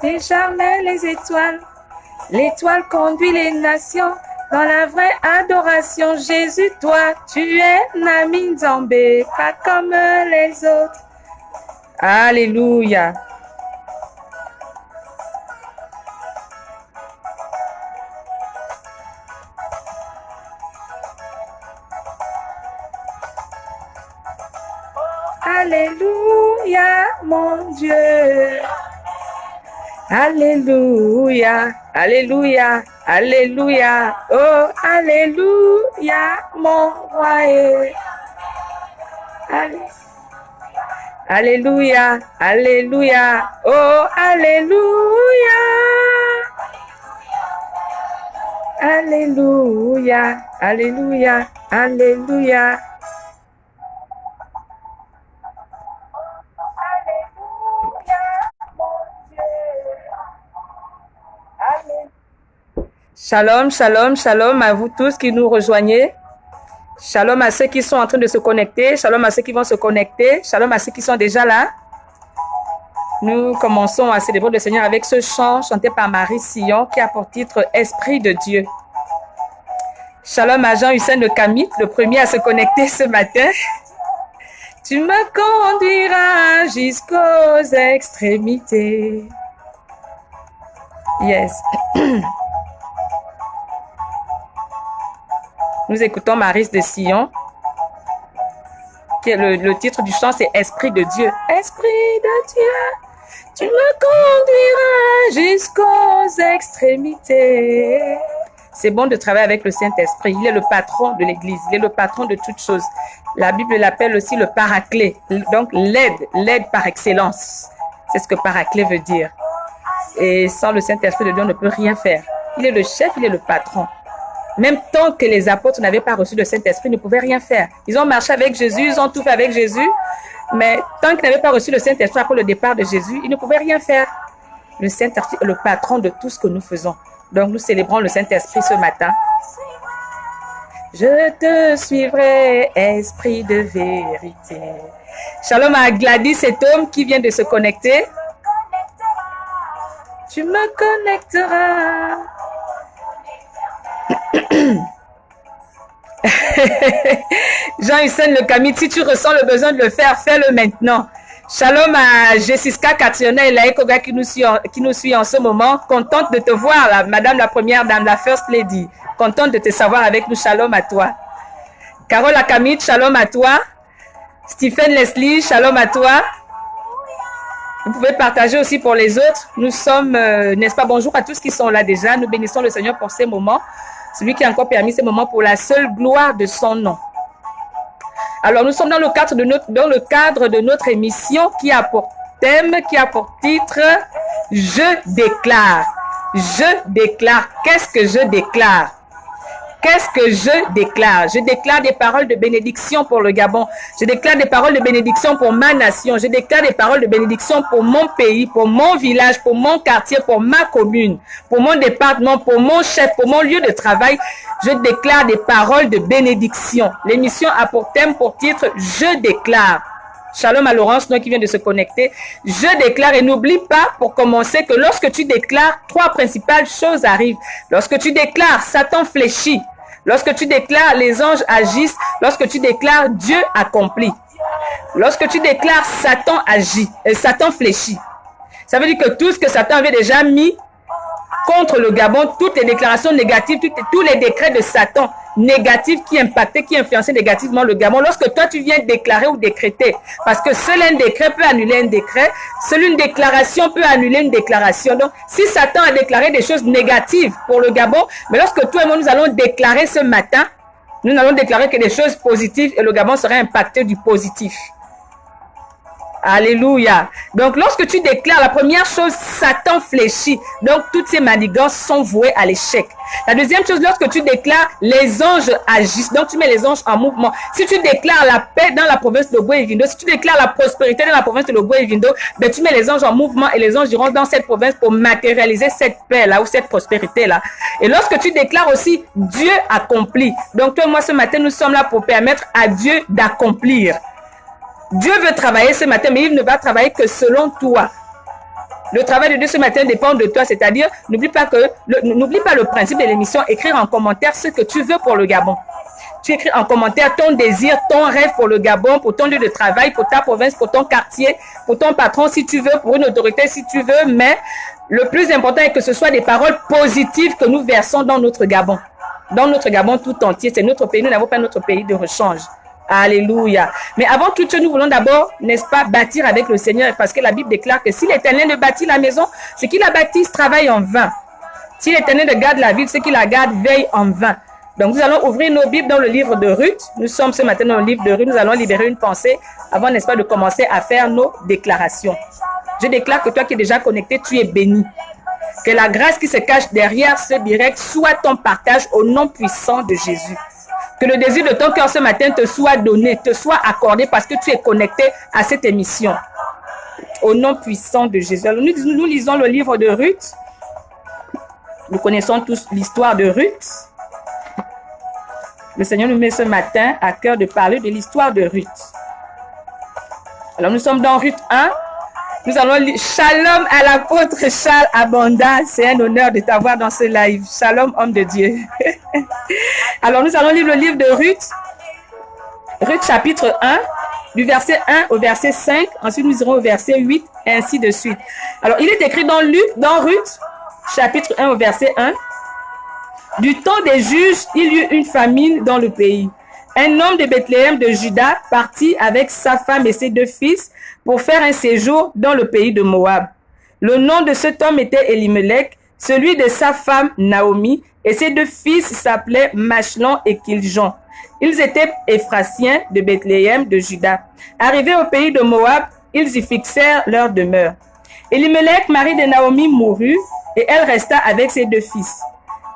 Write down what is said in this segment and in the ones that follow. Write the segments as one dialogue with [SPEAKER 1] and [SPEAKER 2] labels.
[SPEAKER 1] décharner les étoiles. L'étoile conduit les nations dans la vraie adoration. Jésus, toi, tu es Nami Nzambe, pas comme les autres. Alléluia. Alléluia, mon Dieu. Alléluia, alléluia, alléluia. Oh, alléluia, mon roi. Alléluia, alléluia. Oh, alléluia. Alléluia, alléluia, alléluia. Shalom, shalom, shalom à vous tous qui nous rejoignez. Shalom à ceux qui sont en train de se connecter. Shalom à ceux qui vont se connecter. Shalom à ceux qui sont déjà là. Nous commençons à célébrer le Seigneur avec ce chant chanté par Marie Sillon qui a pour titre « Esprit de Dieu ». Shalom à Jean-Hussein Le Kamit, le premier à se connecter ce matin. Tu me conduiras jusqu'aux extrémités. Yes. Nous écoutons Marie de Sion. Le titre du chant, c'est « Esprit de Dieu ». Esprit de Dieu, tu me conduiras jusqu'aux extrémités. C'est bon de travailler avec le Saint-Esprit. Il est le patron de l'Église. Il est le patron de toutes choses. La Bible l'appelle aussi le paraclet. Donc, l'aide par excellence. C'est ce que paraclet veut dire. Et sans le Saint-Esprit de Dieu, on ne peut rien faire. Il est le chef, il est le patron. Même tant que les apôtres n'avaient pas reçu le Saint-Esprit, ils ne pouvaient rien faire. Ils ont marché avec Jésus, ils ont tout fait avec Jésus, mais tant qu'ils n'avaient pas reçu le Saint-Esprit après le départ de Jésus, ils ne pouvaient rien faire. Le Saint-Esprit est le patron de tout ce que nous faisons. Donc nous célébrons le Saint-Esprit ce matin. Je te suivrai, esprit de vérité. Shalom à Gladys et Tom qui vient de se connecter. Tu me connecteras. Jean-Hussein Le Kamit, si tu ressens le besoin de le faire, fais-le maintenant. Shalom à Jessica Katriona et Laïkoga qui nous suit en ce moment. Contente de te voir, là, Madame la Première Dame, la First Lady. Contente de te savoir avec nous. Shalom à toi. Carole Akamit, shalom à toi. Stephen Leslie, shalom à toi. Vous pouvez partager aussi pour les autres. Nous sommes, n'est-ce pas, bonjour à tous qui sont là déjà. Nous bénissons le Seigneur pour ces moments. Celui qui a encore permis ces moments pour la seule gloire de son nom. Alors, nous sommes dans le cadre de notre émission qui a pour thème, qui a pour titre « Je déclare ». Je déclare. Qu'est-ce que je déclare? Qu'est-ce que je déclare? Je déclare des paroles de bénédiction pour le Gabon. Je déclare des paroles de bénédiction pour ma nation. Je déclare des paroles de bénédiction pour mon pays, pour mon village, pour mon quartier, pour ma commune, pour mon département, pour mon chef, pour mon lieu de travail. Je déclare des paroles de bénédiction. L'émission a pour thème, pour titre « Je déclare ». Shalom à Laurence, qui vient de se connecter. Je déclare, et n'oublie pas, pour commencer, que lorsque tu déclares, trois principales choses arrivent. Lorsque tu déclares, Satan fléchit. Lorsque tu déclares, les anges agissent. Lorsque tu déclares, Dieu accomplit. Lorsque tu déclares, Satan agit, Satan fléchit. Ça veut dire que tout ce que Satan avait déjà mis contre le Gabon, toutes les déclarations négatives, tous les décrets de Satan négatifs qui impactaient, qui influençaient négativement le Gabon, lorsque toi tu viens déclarer ou décréter, parce que seul un décret peut annuler un décret, seule une déclaration peut annuler une déclaration. Donc, si Satan a déclaré des choses négatives pour le Gabon, mais lorsque toi et moi nous allons déclarer ce matin, nous allons déclarer que des choses positives et le Gabon sera impacté du positif. Alléluia. Donc, lorsque tu déclares, la première chose, Satan fléchit. Donc, toutes ces manigances sont vouées à l'échec. La deuxième chose, lorsque tu déclares, les anges agissent. Donc, tu mets les anges en mouvement. Si tu déclares la paix dans la province de Logbo et Vindo, si tu déclares la prospérité dans la province de Logbo et Vindo, ben, tu mets les anges en mouvement et les anges iront dans cette province pour matérialiser cette paix-là ou cette prospérité-là. Et lorsque tu déclares aussi, Dieu accomplit. Donc, toi et moi, ce matin, nous sommes là pour permettre à Dieu d'accomplir. Dieu veut travailler ce matin, mais il ne va travailler que selon toi. Le travail de Dieu ce matin dépend de toi, c'est-à-dire, n'oublie pas le principe de l'émission, écrire en commentaire ce que tu veux pour le Gabon. Tu écris en commentaire ton désir, ton rêve pour le Gabon, pour ton lieu de travail, pour ta province, pour ton quartier, pour ton patron si tu veux, pour une autorité si tu veux, mais le plus important est que ce soit des paroles positives que nous versons dans notre Gabon. Dans notre Gabon tout entier, c'est notre pays, nous n'avons pas notre pays de rechange. Alléluia. Mais avant toute chose, nous voulons d'abord, n'est-ce pas, bâtir avec le Seigneur, parce que la Bible déclare que si l'Éternel ne bâtit la maison, ce qu'il la bâtisse travaille en vain. Si l'Éternel garde la ville, ce qu'il la garde veille en vain. Donc nous allons ouvrir nos Bibles dans le livre de Ruth. Nous sommes ce matin dans le livre de Ruth. Nous allons libérer une pensée avant, n'est-ce pas, de commencer à faire nos déclarations. Je déclare que toi qui es déjà connecté, tu es béni. Que la grâce qui se cache derrière ce direct soit ton partage au nom puissant de Jésus. Que le désir de ton cœur ce matin te soit donné, te soit accordé parce que tu es connecté à cette émission. Au nom puissant de Jésus. Alors, nous lisons le livre de Ruth. Nous connaissons tous l'histoire de Ruth. Le Seigneur nous met ce matin à cœur de parler de l'histoire de Ruth. Alors, nous sommes dans Ruth 1. Nous allons lire Shalom à l'apôtre Charles Abanda. C'est un honneur de t'avoir dans ce live. Shalom, homme de Dieu. Alors, nous allons lire le livre de Ruth. Ruth chapitre 1, du verset 1 au verset 5. Ensuite, nous irons au verset 8 et ainsi de suite. Alors, il est écrit dans Ruth, chapitre 1 au verset 1. Du temps des juges, il y eut une famine dans le pays. Un homme de Bethléem de Juda partit avec sa femme et ses 2 fils pour faire un séjour dans le pays de Moab. Le nom de cet homme était Elimelech, celui de sa femme Naomi, et ses 2 fils s'appelaient Machlon et Kiljon. Ils étaient Éphrasiens de Bethléem de Juda. Arrivés au pays de Moab, ils y fixèrent leur demeure. Elimelech, mari de Naomi, mourut, et elle resta avec ses 2 fils.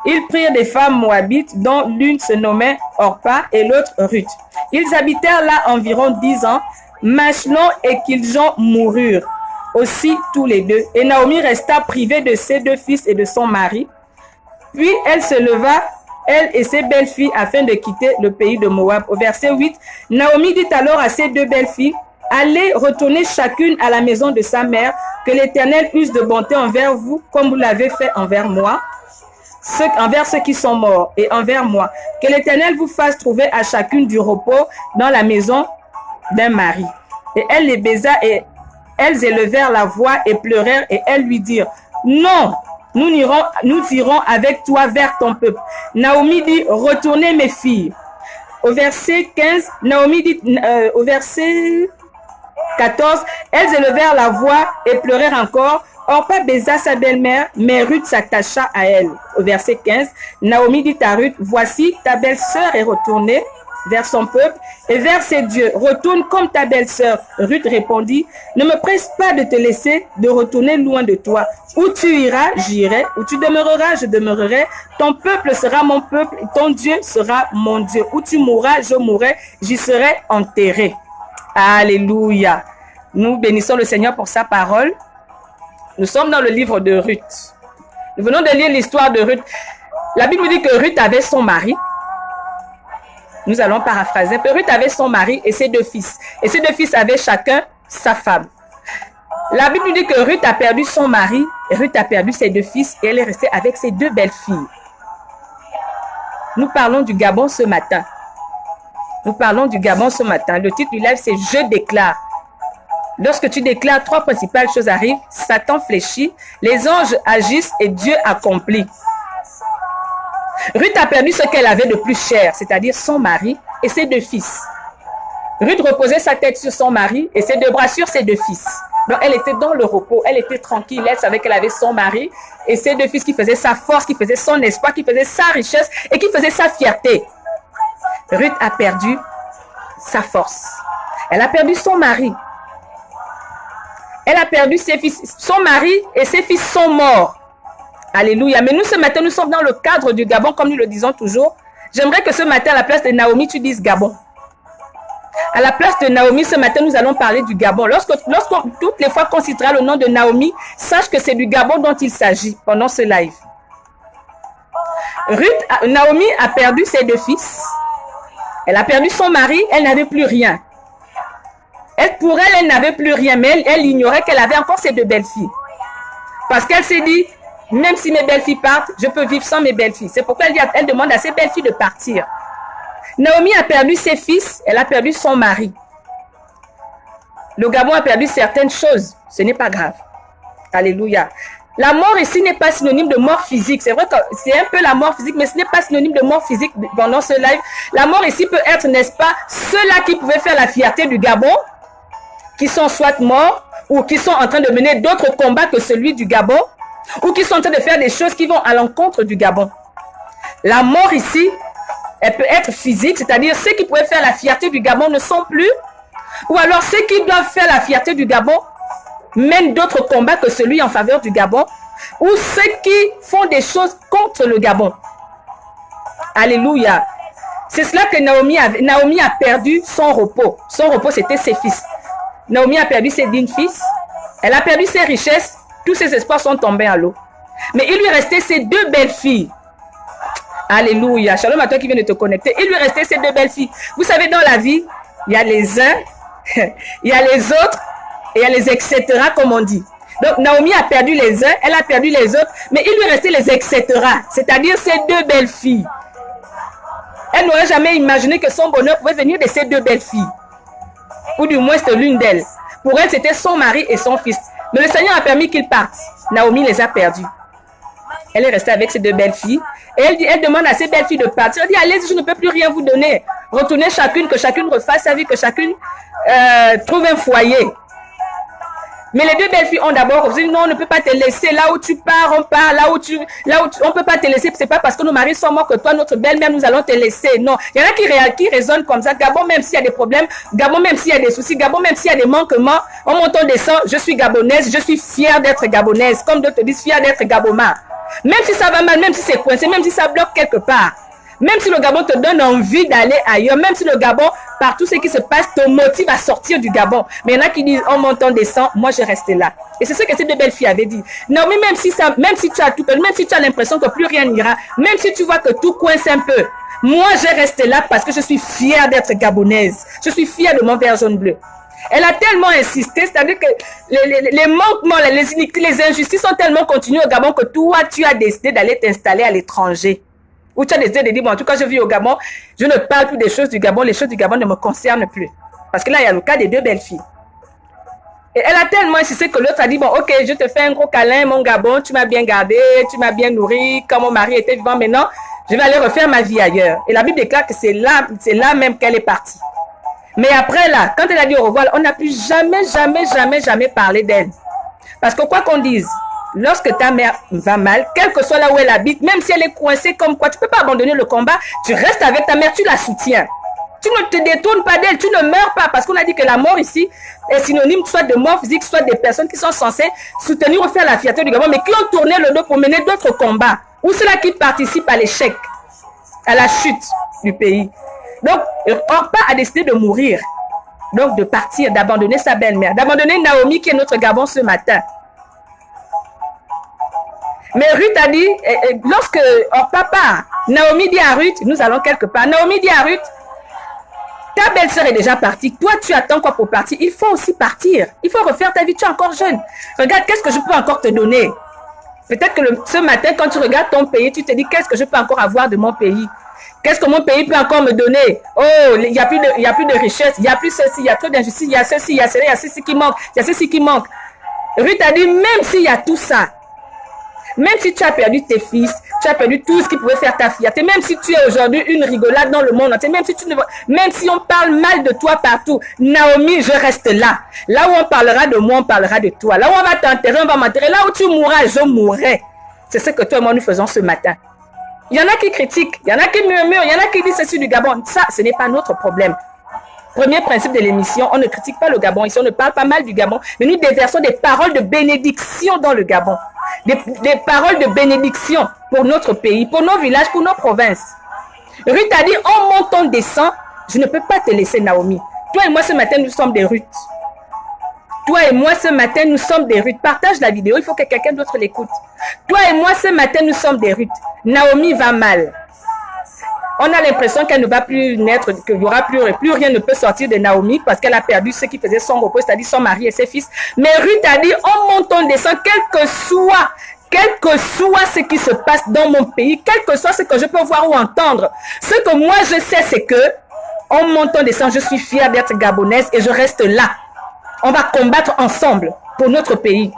[SPEAKER 1] Ils prirent des femmes moabites, dont l'une se nommait Orpa et l'autre Ruth. Ils habitèrent là environ 10 ans. Machlon et Kiljon moururent aussi tous les 2. Et Naomi resta privée de ses 2 fils et de son mari. Puis elle se leva, elle et ses belles-filles, afin de quitter le pays de Moab. Au verset 8, Naomi dit alors à ses 2 belles-filles, « Allez, retournez chacune à la maison de sa mère, que l'Éternel use de bonté envers vous, comme vous l'avez fait envers moi. » Envers ceux qui sont morts et envers moi. Que l'Éternel vous fasse trouver à chacune du repos dans la maison d'un mari. Et elle les baisa et elles élevèrent la voix et pleurèrent et elles lui dirent, non, nous irons avec toi vers ton peuple. Naomi dit, retournez mes filles. Au verset 15, Naomi dit, au verset 14, elles élevèrent la voix et pleurèrent encore. Orpa baisa sa belle-mère, mais Ruth s'attacha à elle. Au verset 15, Naomi dit à Ruth, voici ta belle-sœur est retournée vers son peuple et vers ses dieux. Retourne comme ta belle-sœur. Ruth répondit, ne me presse pas de te laisser de retourner loin de toi. Où tu iras, j'irai. Où tu demeureras, je demeurerai. Ton peuple sera mon peuple, ton Dieu sera mon Dieu. Où tu mourras, je mourrai, j'y serai enterré. Alléluia. Nous bénissons le Seigneur pour sa parole. Nous sommes dans le livre de Ruth. Nous venons de lire l'histoire de Ruth. La Bible dit que Ruth avait son mari. Nous allons paraphraser. Ruth avait son mari et ses 2 fils. Et ces 2 fils avaient chacun sa femme. La Bible dit que Ruth a perdu son mari, et Ruth a perdu ses 2 fils et elle est restée avec ses 2 belles-filles. Nous parlons du Gabon ce matin. Nous parlons du Gabon ce matin. Le titre du live, c'est « Je déclare ». Lorsque tu déclares, 3 principales choses arrivent. Satan fléchit, les anges agissent et Dieu accomplit. Ruth a perdu ce qu'elle avait de plus cher, c'est-à-dire son mari et ses 2 fils. Ruth reposait sa tête sur son mari et ses 2 bras sur ses 2 fils. Donc elle était dans le repos, elle était tranquille, elle savait qu'elle avait son mari et ses 2 fils qui faisaient sa force, qui faisaient son espoir, qui faisaient sa richesse et qui faisaient sa fierté. Ruth a perdu sa force. Elle a perdu son mari. Elle a perdu ses fils. Son mari et ses fils sont morts. Alléluia. Mais nous, ce matin, nous sommes dans le cadre du Gabon, comme nous le disons toujours. J'aimerais que ce matin, à la place de Naomi, tu dises Gabon. À la place de Naomi, ce matin, nous allons parler du Gabon. Toutes les fois qu'on citera le nom de Naomi, sache que c'est du Gabon dont il s'agit pendant ce live. Naomi a perdu ses 2 fils. Elle a perdu son mari, elle n'avait plus rien. Pour elle, elle n'avait plus rien, mais elle ignorait qu'elle avait encore ses 2 belles-filles. Parce qu'elle s'est dit, même si mes belles-filles partent, je peux vivre sans mes belles-filles. C'est pourquoi elle demande à ses belles-filles de partir. Naomi a perdu ses fils, elle a perdu son mari. Le Gabon a perdu certaines choses, ce n'est pas grave. Alléluia. La mort ici n'est pas synonyme de mort physique. C'est vrai que c'est un peu la mort physique, mais ce n'est pas synonyme de mort physique pendant ce live. La mort ici peut être, n'est-ce pas, ceux-là qui pouvaient faire la fierté du Gabon, qui sont soit morts, ou qui sont en train de mener d'autres combats que celui du Gabon, ou qui sont en train de faire des choses qui vont à l'encontre du Gabon. La mort ici, elle peut être physique, c'est-à-dire ceux qui pouvaient faire la fierté du Gabon ne sont plus, ou alors ceux qui doivent faire la fierté du Gabon mènent d'autres combats que celui en faveur du Gabon, ou ceux qui font des choses contre le Gabon. Alléluia. C'est cela que Naomi a perdu son repos. Son repos, c'était ses fils. Naomi a perdu ses 10 fils, elle a perdu ses richesses, tous ses espoirs sont tombés à l'eau. Mais il lui restait ses 2 belles filles. Alléluia. Shalom à toi qui viens de te connecter. Il lui restait ses 2 belles filles. Vous savez, dans la vie, il y a les uns, il y a les autres, et il y a les etc. comme on dit. Donc, Naomi a perdu les uns, elle a perdu les autres, mais il lui restait les etc. C'est-à-dire ses 2 belles filles. Elle n'aurait jamais imaginé que son bonheur pouvait venir de ces 2 belles filles. Ou du moins, c'était l'une d'elles. Pour elle, c'était son mari et son fils. Mais le Seigneur a permis qu'ils partent. Naomi les a perdus. Elle est restée avec ses 2 belles filles. Et elle demande à ses belles filles de partir. Elle dit, allez, je ne peux plus rien vous donner. Retournez chacune, que chacune refasse sa vie, que chacune trouve un foyer. Mais les 2 belles filles ont d'abord dit, non, on ne peut pas te laisser. Là où tu pars, on part. On ne peut pas te laisser. C'est pas parce que nos maris sont morts que toi, notre belle-mère, nous allons te laisser. Non. Il y en a qui raisonnent comme ça. Gabon, même s'il y a des problèmes, Gabon, même s'il y a des soucis, Gabon, même s'il y a des manquements, on monte, on descend. Je suis gabonaise, je suis fière d'être gabonaise. Comme d'autres te disent, fière d'être gaboma. Même si ça va mal, même si c'est coincé, même si ça bloque quelque part. Même si le Gabon te donne envie d'aller ailleurs, même si le Gabon, par tout ce qui se passe, te motive à sortir du Gabon. Mais il y en a qui disent, on monte, on descend, moi je reste là. Et c'est ce que ces 2 belles filles avaient dit. Non, mais même si tu as tout perdu, même si tu as l'impression que plus rien n'ira, même si tu vois que tout coince un peu, moi je reste là parce que je suis fière d'être gabonaise. Je suis fière de mon vert jaune bleu. Elle a tellement insisté, c'est-à-dire que les manquements, les iniquités, les injustices ont tellement continué au Gabon que toi, tu as décidé d'aller t'installer à l'étranger. Ou tu as décidé de dire, bon, en tout cas, je vis au Gabon, je ne parle plus des choses du Gabon, les choses du Gabon ne me concernent plus. Parce que là, il y a le cas des 2 belles filles. Et elle a tellement insisté que l'autre a dit, bon, ok, je te fais un gros câlin, mon Gabon, tu m'as bien gardé, tu m'as bien nourri, quand mon mari était vivant, maintenant, je vais aller refaire ma vie ailleurs. Et la Bible déclare que c'est là même qu'elle est partie. Mais après, là, quand elle a dit au revoir, on n'a plus jamais parlé d'elle. Parce que quoi qu'on dise, lorsque ta mère va mal, quel que soit là où elle habite, même si elle est coincée comme quoi, tu ne peux pas abandonner le combat, tu restes avec ta mère, tu la soutiens. Tu ne te détournes pas d'elle, tu ne meurs pas, parce qu'on a dit que la mort ici est synonyme soit de mort physique, soit des personnes qui sont censées soutenir ou faire la fierté du Gabon, mais qui ont tourné le dos pour mener d'autres combats, ou ceux-là qui participent à l'échec, à la chute du pays. Donc, Orpa a décidé de mourir, donc de partir, d'abandonner sa belle-mère, d'abandonner Naomi qui est notre Gabon ce matin. Mais Ruth a dit, lorsque Orpa part, Naomi dit à Ruth, nous allons quelque part. Naomi dit à Ruth, ta belle-sœur est déjà partie. Toi, tu attends quoi pour partir? Il faut aussi partir. Il faut refaire ta vie. Tu es encore jeune. Regarde, qu'est-ce que je peux encore te donner? Peut-être que ce matin, quand tu regardes ton pays, tu te dis, qu'est-ce que je peux encore avoir de mon pays? Qu'est-ce que mon pays peut encore me donner? Oh, il n'y a plus de richesse, il n'y a plus ceci, il y a trop d'injustice, il y a ceci, il y a cela, il y a ceci qui manque, il y a ceci qui manque. Ruth a dit, même s'il y a tout ça, même si tu as perdu tes fils, tu as perdu tout ce qui pouvait faire ta fierté, même si tu es aujourd'hui une rigolade dans le monde entier, même si on parle mal de toi partout, Naomi, je reste là. Là où on parlera de moi, on parlera de toi. Là où on va t'enterrer, on va m'enterrer. Là où tu mourras, je mourrai. C'est ce que toi et moi nous faisons ce matin. Il y en a qui critiquent, il y en a qui murmurent, il y en a qui disent ceci du Gabon. Ça, ce n'est pas notre problème. Premier principe de l'émission, on ne critique pas le Gabon. Ici, on ne parle pas mal du Gabon, mais nous déversons des paroles de bénédiction dans le Gabon. Des paroles de bénédiction pour notre pays, pour nos villages, pour nos provinces. Ruth a dit, on monte, on descend, je ne peux pas te laisser, Naomi. Toi et moi, ce matin, nous sommes des Ruth. Toi et moi, ce matin, nous sommes des Ruth. Partage la vidéo, il faut que quelqu'un d'autre l'écoute. Toi et moi, ce matin, nous sommes des Ruth. Naomi va mal. On a l'impression qu'elle ne va plus naître, qu'il n'y aura plus rien ne peut sortir de Naomi parce qu'elle a perdu ce qui faisait son repos, c'est-à-dire son mari et ses fils. Mais Ruth a dit, on monte, on descend, quel que soit ce qui se passe dans mon pays, quel que soit ce que je peux voir ou entendre. Ce que moi je sais, c'est que on monte, on descend, je suis fière d'être gabonaise et je reste là. On va combattre ensemble pour notre pays.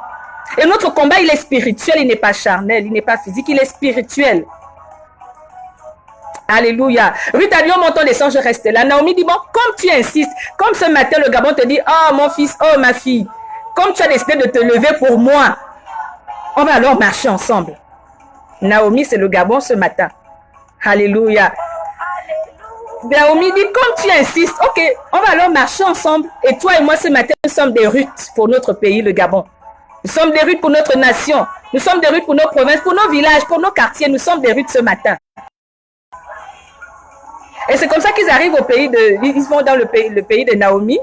[SPEAKER 1] Et notre combat, il est spirituel, il n'est pas charnel, il n'est pas physique, il est spirituel. Alléluia. Ruth a dit, on monte, on descend, je reste là. Naomi dit, bon, comme tu insistes, comme ce matin, le Gabon te dit, oh mon fils, oh ma fille, comme tu as décidé de te lever pour moi, on va alors marcher ensemble. Naomi, c'est le Gabon ce matin. Alléluia. Naomi dit, comme tu insistes, ok, on va alors marcher ensemble. Et toi et moi ce matin, nous sommes des Ruth pour notre pays, le Gabon. Nous sommes des Ruth pour notre nation. Nous sommes des Ruth pour nos provinces, pour nos villages, pour nos quartiers. Nous sommes des Ruth ce matin. Et c'est comme ça qu'ils arrivent au pays de... Ils vont dans le pays de Naomi.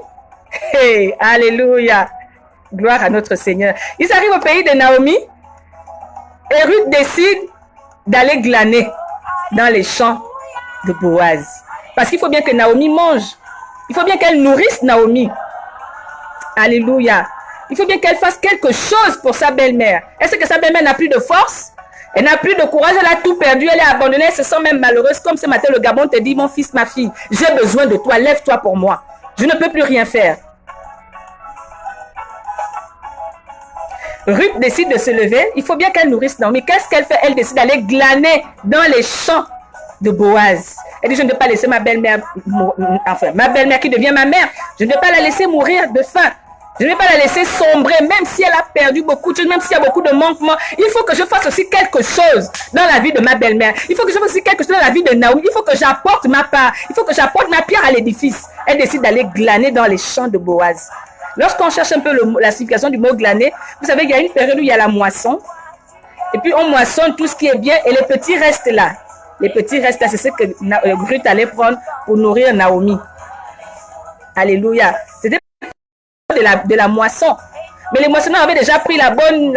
[SPEAKER 1] Hey, alléluia. Gloire à notre Seigneur. Ils arrivent au pays de Naomi. Et Ruth décide d'aller glaner dans les champs de Boaz. Parce qu'il faut bien que Naomi mange. Il faut bien qu'elle nourrisse Naomi. Alléluia. Il faut bien qu'elle fasse quelque chose pour sa belle-mère. Est-ce que sa belle-mère n'a plus de force? Elle n'a plus de courage, elle a tout perdu, elle est abandonnée, elle se sent même malheureuse. Comme ce matin, le Gabon te dit, mon fils, ma fille, j'ai besoin de toi, lève-toi pour moi. Je ne peux plus rien faire. Ruth décide de se lever, il faut bien qu'elle nourrisse Naomi. Qu'est-ce qu'elle fait? Elle décide d'aller glaner dans les champs de Boaz. Elle dit, je ne vais pas laisser ma belle-mère, enfin, ma belle-mère qui devient ma mère, je ne vais pas la laisser mourir de faim. Je ne vais pas la laisser sombrer, même si elle a perdu beaucoup de choses, même s'il y a beaucoup de manquements. Il faut que je fasse aussi quelque chose dans la vie de ma belle-mère. Il faut que je fasse aussi quelque chose dans la vie de Naomi. Il faut que j'apporte ma part. Il faut que j'apporte ma pierre à l'édifice. Elle décide d'aller glaner dans les champs de Boaz. Lorsqu'on cherche un peu la signification du mot glaner, vous savez, il y a une période où il y a la moisson. Et puis on moissonne tout ce qui est bien et les petits restent là. Les petits restent là, c'est ce que Ruth allait prendre pour nourrir Naomi. Alléluia. C'était de la moisson. Mais les moissonneurs avaient déjà pris la bonne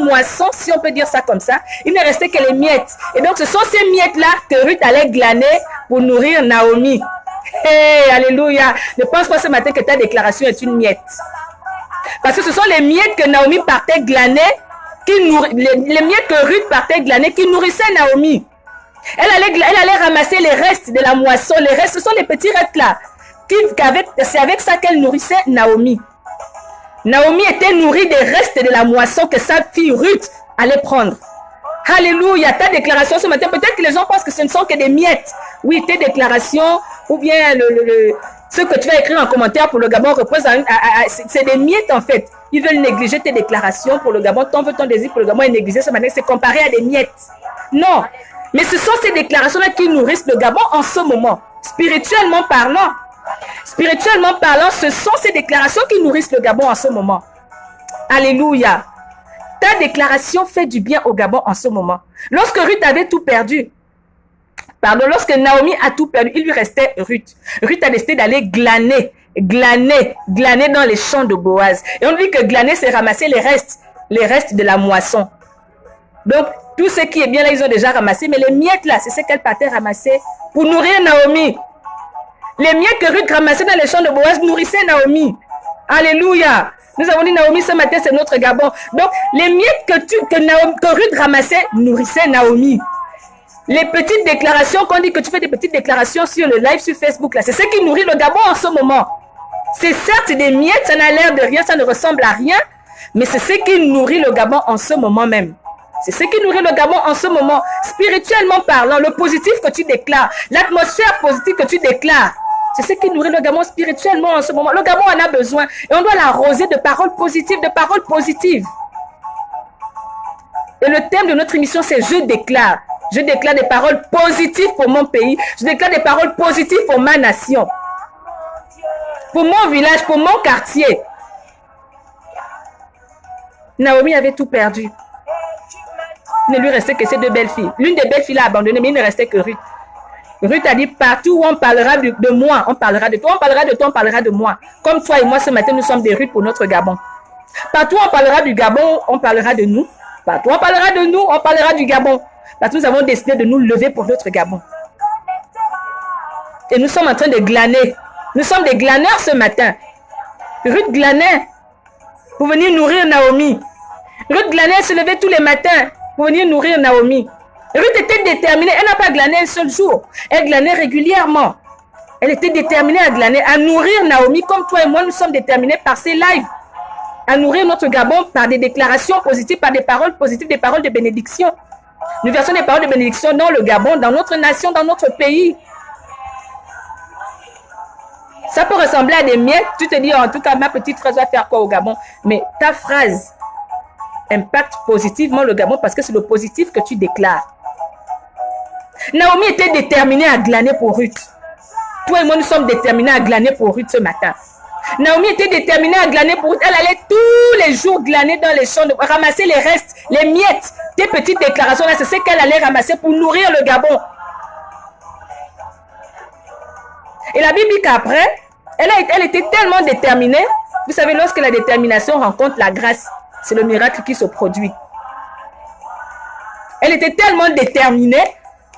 [SPEAKER 1] moisson, si on peut dire ça comme ça. Il ne restait que les miettes. Et donc, ce sont ces miettes-là que Ruth allait glaner pour nourrir Naomi. Hey, alléluia. Ne pense pas ce matin que ta déclaration est une miette. Parce que ce sont les miettes que Naomi partait glaner, les miettes que Ruth partait glaner, qui nourrissaient Naomi. Elle allait ramasser les restes de la moisson. Les restes, ce sont les petits restes-là. C'est avec ça qu'elle nourrissait Naomi. Naomi était nourrie des restes de la moisson que sa fille Ruth allait prendre. Alléluia. Ta déclaration ce matin, peut-être que les gens pensent que ce ne sont que des miettes. Oui, tes déclarations ou bien ce que tu vas écrire en commentaire pour le Gabon représente, c'est des miettes en fait. Ils veulent négliger tes déclarations pour le Gabon. Ton désir pour le Gabon est négligé ce matin. C'est comparé à des miettes. Non. Mais ce sont ces déclarations-là qui nourrissent le Gabon en ce moment. Spirituellement parlant. Spirituellement parlant, ce sont ces déclarations qui nourrissent le Gabon en ce moment. Alléluia. Ta déclaration fait du bien au Gabon en ce moment. Lorsque Ruth avait tout perdu, lorsque Naomi a tout perdu, il lui restait Ruth. Ruth a décidé d'aller glaner dans les champs de Boaz. Et on dit que glaner, c'est ramasser les restes de la moisson. Donc, tout ce qui est bien là, ils ont déjà ramassé, mais les miettes là, c'est ce qu'elle partait ramasser pour nourrir Naomi. Les miettes que Ruth ramassait dans les champs de Boaz nourrissaient Naomi. Alléluia. Nous avons dit Naomi ce matin, c'est notre Gabon. Donc, les miettes que Ruth ramassait nourrissaient Naomi. Les petites déclarations qu'on dit que tu fais des petites déclarations sur le live sur Facebook, là, c'est ce qui nourrit le Gabon en ce moment. C'est certes des miettes, ça n'a l'air de rien, ça ne ressemble à rien, mais c'est ce qui nourrit le Gabon en ce moment même. C'est ce qui nourrit le Gabon en ce moment. Spirituellement parlant, le positif que tu déclares, l'atmosphère positive que tu déclares, c'est ce qui nourrit le Gabon spirituellement en ce moment. Le Gabon en a besoin et on doit l'arroser de paroles positives, Et le thème de notre émission, c'est « Je déclare ». Je déclare des paroles positives pour mon pays. Je déclare des paroles positives pour ma nation. Pour mon village, pour mon quartier. Naomi avait tout perdu. Il ne lui restait que ces deux belles filles. L'une des belles filles l'a abandonnée, mais il ne restait que Ruth. Ruth a dit, partout où on parlera de moi, on parlera de toi, on parlera de toi, on parlera de moi. Comme toi et moi, ce matin, nous sommes des Ruth pour notre Gabon. Partout où on parlera du Gabon, on parlera de nous. Partout où on parlera de nous, on parlera du Gabon. Parce que nous avons décidé de nous lever pour notre Gabon. Et nous sommes en train de glaner. Nous sommes des glaneurs ce matin. Ruth glanait pour venir nourrir Naomi. Ruth glanait, elle se levait tous les matins pour venir nourrir Naomi. Ruth était déterminée, elle n'a pas glané un seul jour. Elle glanait régulièrement. Elle était déterminée à glaner, à nourrir Naomi, comme toi et moi, nous sommes déterminés par ces lives. À nourrir notre Gabon par des déclarations positives, par des paroles positives, des paroles de bénédiction. Nous versons des paroles de bénédiction dans le Gabon, dans notre nation, dans notre pays. Ça peut ressembler à des miettes. Tu te dis, en tout cas, ma petite phrase va faire quoi au Gabon? Mais ta phrase impacte positivement le Gabon parce que c'est le positif que tu déclares. Naomi était déterminée à glaner pour Ruth. Toi et moi, nous sommes déterminés à glaner pour Ruth ce matin. Naomi était déterminée à glaner pour Ruth. Elle allait tous les jours glaner dans les champs, ramasser les restes, les miettes, des petites déclarations. Là, c'est ce qu'elle allait ramasser pour nourrir le Gabon. Et la Bible dit qu'après, elle était tellement déterminée. Vous savez, lorsque la détermination rencontre la grâce, c'est le miracle qui se produit. Elle était tellement déterminée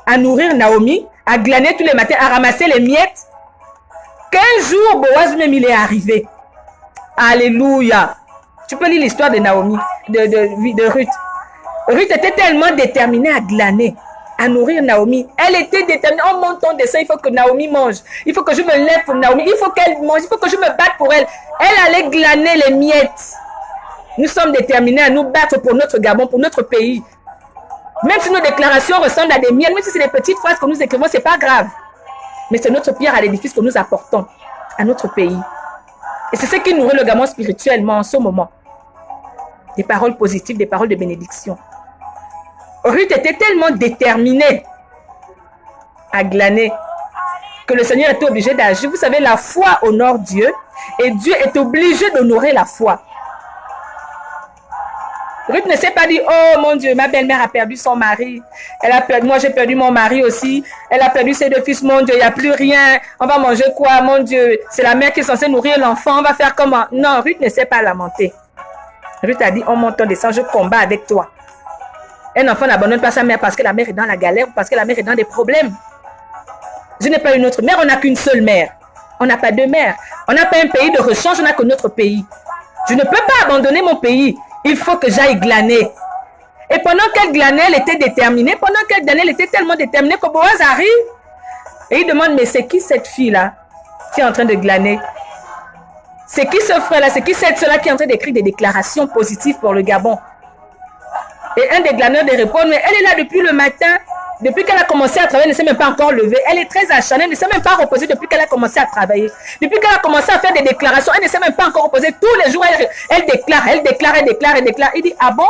[SPEAKER 1] à nourrir Naomi, à glaner tous les matins, à ramasser les miettes, qu'un jour, Boaz même il est arrivé. Alléluia. Tu peux lire l'histoire de Naomi, de Ruth. Ruth était tellement déterminée à glaner, à nourrir Naomi. Elle était déterminée. En montant de ça, il faut que Naomi mange. Il faut que je me lève pour Naomi. Il faut qu'elle mange. Il faut que je me batte pour elle. Elle allait glaner les miettes. Nous sommes déterminés à nous battre pour notre Gabon, pour notre pays. Même si nos déclarations ressemblent à des miettes, même si c'est des petites phrases que nous écrivons, ce n'est pas grave. Mais c'est notre pierre à l'édifice que nous apportons à notre pays. Et c'est ce qui nourrit le Gabon spirituellement en ce moment. Des paroles positives, des paroles de bénédiction. Ruth était tellement déterminée à glaner que le Seigneur était obligé d'agir. Vous savez, la foi honore Dieu et Dieu est obligé d'honorer la foi. Ruth ne s'est pas dit, oh mon Dieu, ma belle-mère a perdu son mari. Moi j'ai perdu mon mari aussi. Elle a perdu ses deux fils, mon Dieu, il n'y a plus rien. On va manger quoi, mon Dieu? C'est la mère qui est censée nourrir l'enfant, on va faire comment? Non, Ruth ne s'est pas lamentée. Ruth a dit, oh mon temps descend, je combats avec toi. Un enfant n'abandonne pas sa mère parce que la mère est dans la galère ou parce que la mère est dans des problèmes. Je n'ai pas une autre mère, on n'a qu'une seule mère. On n'a pas deux mères. On n'a pas un pays de rechange, on n'a que notre pays. Je ne peux pas abandonner mon pays. Il faut que j'aille glaner. Et pendant qu'elle glanait, elle était déterminée. Pendant qu'elle glanait, elle était tellement déterminée que Boaz arrive. Et il demande, mais c'est qui cette fille-là qui est en train de glaner? C'est qui ce frère-là? C'est qui celle-là qui est en train d'écrire des déclarations positives pour le Gabon? Et un des glaneurs de répondre, mais elle est là depuis le matin. Depuis qu'elle a commencé à travailler, elle ne s'est même pas encore levée. Elle est très acharnée, elle ne s'est même pas reposée depuis qu'elle a commencé à travailler. Depuis qu'elle a commencé à faire des déclarations, elle ne s'est même pas encore reposée. Tous les jours, elle déclare. Il dit, ah bon?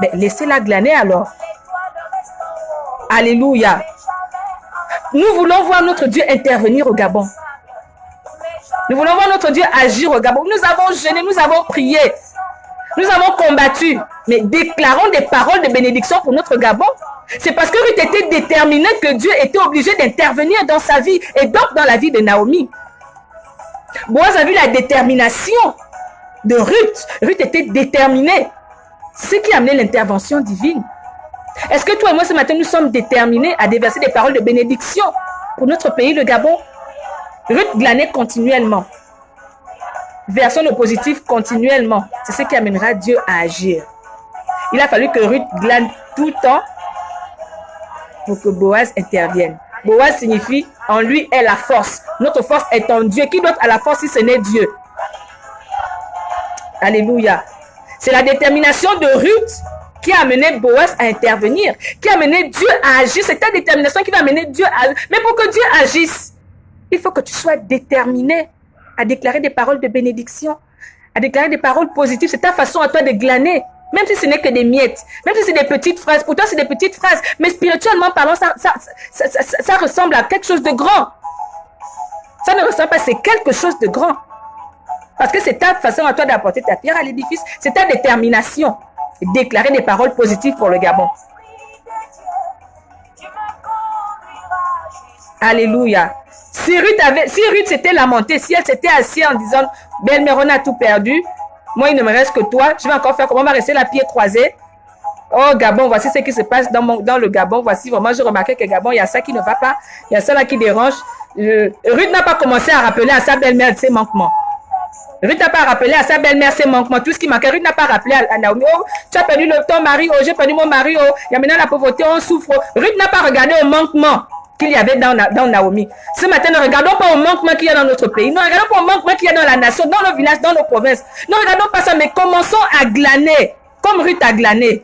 [SPEAKER 1] Ben, laissez-la glaner alors. Alléluia. Nous voulons voir notre Dieu intervenir au Gabon. Nous voulons voir notre Dieu agir au Gabon. Nous avons jeûné, nous avons prié. Nous avons combattu. Mais déclarons des paroles de bénédiction pour notre Gabon. C'est parce que Ruth était déterminée que Dieu était obligé d'intervenir dans sa vie et donc dans la vie de Naomi. Boaz a vu la détermination de Ruth. Ruth était déterminée. C'est ce qui a amené l'intervention divine. Est-ce que toi et moi ce matin nous sommes déterminés à déverser des paroles de bénédiction pour notre pays, le Gabon? Ruth glanait continuellement. Versons le positif continuellement. C'est ce qui amènera Dieu à agir. Il a fallu que Ruth glane tout le temps pour que Boaz intervienne. Boaz signifie en lui est la force. Notre force est en Dieu. Qui d'autre a la force si ce n'est Dieu? Alléluia. C'est la détermination de Ruth qui a amené Boaz à intervenir, qui a amené Dieu à agir. C'est ta détermination qui va amener Dieu à agir. Mais pour que Dieu agisse, il faut que tu sois déterminé à déclarer des paroles de bénédiction, à déclarer des paroles positives. C'est ta façon à toi de glaner. Même si ce n'est que des miettes, même si c'est des petites phrases, pour toi c'est des petites phrases, mais spirituellement parlant, ça ressemble à quelque chose de grand. Ça ne ressemble pas, c'est quelque chose de grand. Parce que c'est ta façon à toi d'apporter ta pierre à l'édifice, c'est ta détermination. Déclarer des paroles positives pour le Gabon. Alléluia. Si Ruth s'était lamentée, si elle s'était assise en disant, belle-mère, on a tout perdu, moi, il ne me reste que toi. Je vais encore faire comment? On va rester la pied croisé. Oh, Gabon, voici ce qui se passe dans le Gabon. Voici vraiment, j'ai remarqué que Gabon, il y a ça qui ne va pas. Il y a ça là qui dérange. Ruth n'a pas commencé à rappeler à sa belle-mère ses manquements. Ruth n'a pas rappelé à sa belle-mère ses manquements, tout ce qui manquait. Ruth n'a pas rappelé à Naomi, oh, tu as perdu ton mari, oh, j'ai perdu mon mari, oh, il y a maintenant la pauvreté, on souffre. Ruth n'a pas regardé au manquement qu'il y avait dans Naomi. Ce matin, ne regardons pas au manquement qu'il y a dans notre pays. Ne regardons pas au manquement qu'il y a dans la nation, dans nos villages, dans nos provinces. Ne regardons pas ça, mais commençons à glaner, comme Ruth a glané.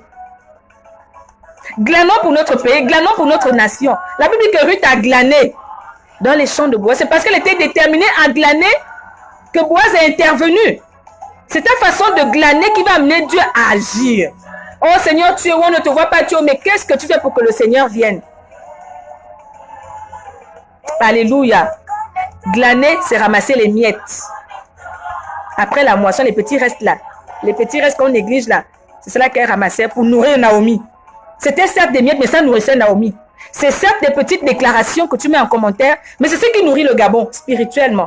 [SPEAKER 1] Glanons pour notre pays, glanons pour notre nation. La Bible dit que Ruth a glané dans les champs de bois. C'est parce qu'elle était déterminée à glaner que Boaz est intervenu. C'est ta façon de glaner qui va amener Dieu à agir. Oh Seigneur, tu es où on ne te voit pas, tu es où, mais qu'est-ce que tu fais pour que le Seigneur vienne? Alléluia. Glaner, c'est ramasser les miettes. Après la moisson, les petits restent là. Les petits restes qu'on néglige là. C'est cela qu'elle ramassait pour nourrir Naomi. C'était certes des miettes, mais ça nourrissait Naomi. C'est certes des petites déclarations que tu mets en commentaire, mais c'est ce qui nourrit le Gabon spirituellement.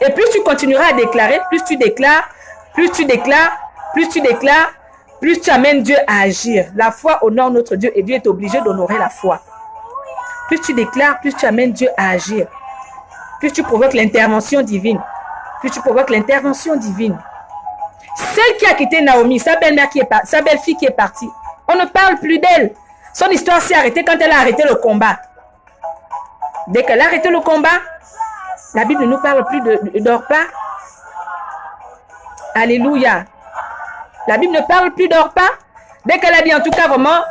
[SPEAKER 1] Et plus tu continueras à déclarer, plus tu déclares, plus tu déclares, plus tu déclares, plus tu amènes Dieu à agir. La foi honore notre Dieu et Dieu est obligé d'honorer la foi. Plus tu déclares, plus tu amènes Dieu à agir. Plus tu provoques l'intervention divine. Plus tu provoques l'intervention divine. Celle qui a quitté Naomi, sa belle-mère sa belle-fille qui est partie, on ne parle plus d'elle. Son histoire s'est arrêtée quand elle a arrêté le combat. Dès qu'elle a arrêté le combat, la Bible ne nous parle plus d'Orpa. Alléluia. La Bible ne parle plus d'Orpa. Dès qu'elle a dit en tout cas vraiment,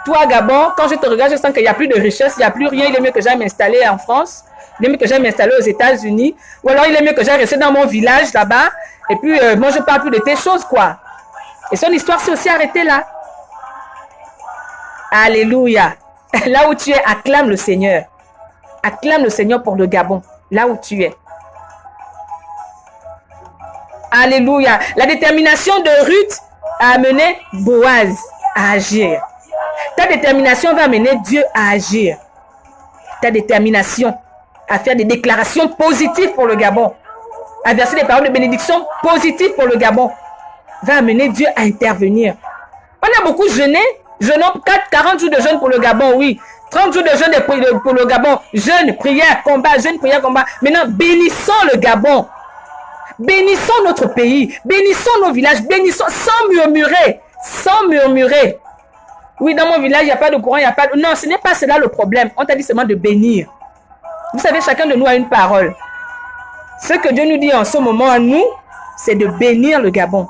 [SPEAKER 1] toi Gabon, quand je te regarde, je sens qu'il n'y a plus de richesse, il n'y a plus rien, il est mieux que j'aille m'installer en France, il est mieux que j'aille m'installer aux États-Unis, ou alors il est mieux que j'aille rester dans mon village là-bas, et puis moi je ne parle plus de tes choses quoi. Et son histoire s'est aussi arrêtée là. Alléluia. Là où tu es, acclame le Seigneur. Acclame le Seigneur pour le Gabon. Là où tu es. Alléluia. La détermination de Ruth a amené Boaz à agir. Ta détermination va amener Dieu à agir. Ta détermination à faire des déclarations positives pour le Gabon, à verser des paroles de bénédiction positives pour le Gabon, va amener Dieu à intervenir. On a beaucoup jeûné. Jeûnons 40 jours de jeûne pour le Gabon, oui. 30 jours de jeûne pour le Gabon. Jeûne, prière, combat, jeûne, prière, combat. Maintenant, bénissons le Gabon. Bénissons notre pays. Bénissons nos villages. Bénissons sans murmurer. Sans murmurer. Oui, dans mon village, il n'y a pas de courant, il n'y a pas de... Non, ce n'est pas cela le problème. On t'a dit seulement de bénir. Vous savez, chacun de nous a une parole. Ce que Dieu nous dit en ce moment à nous, c'est de bénir le Gabon.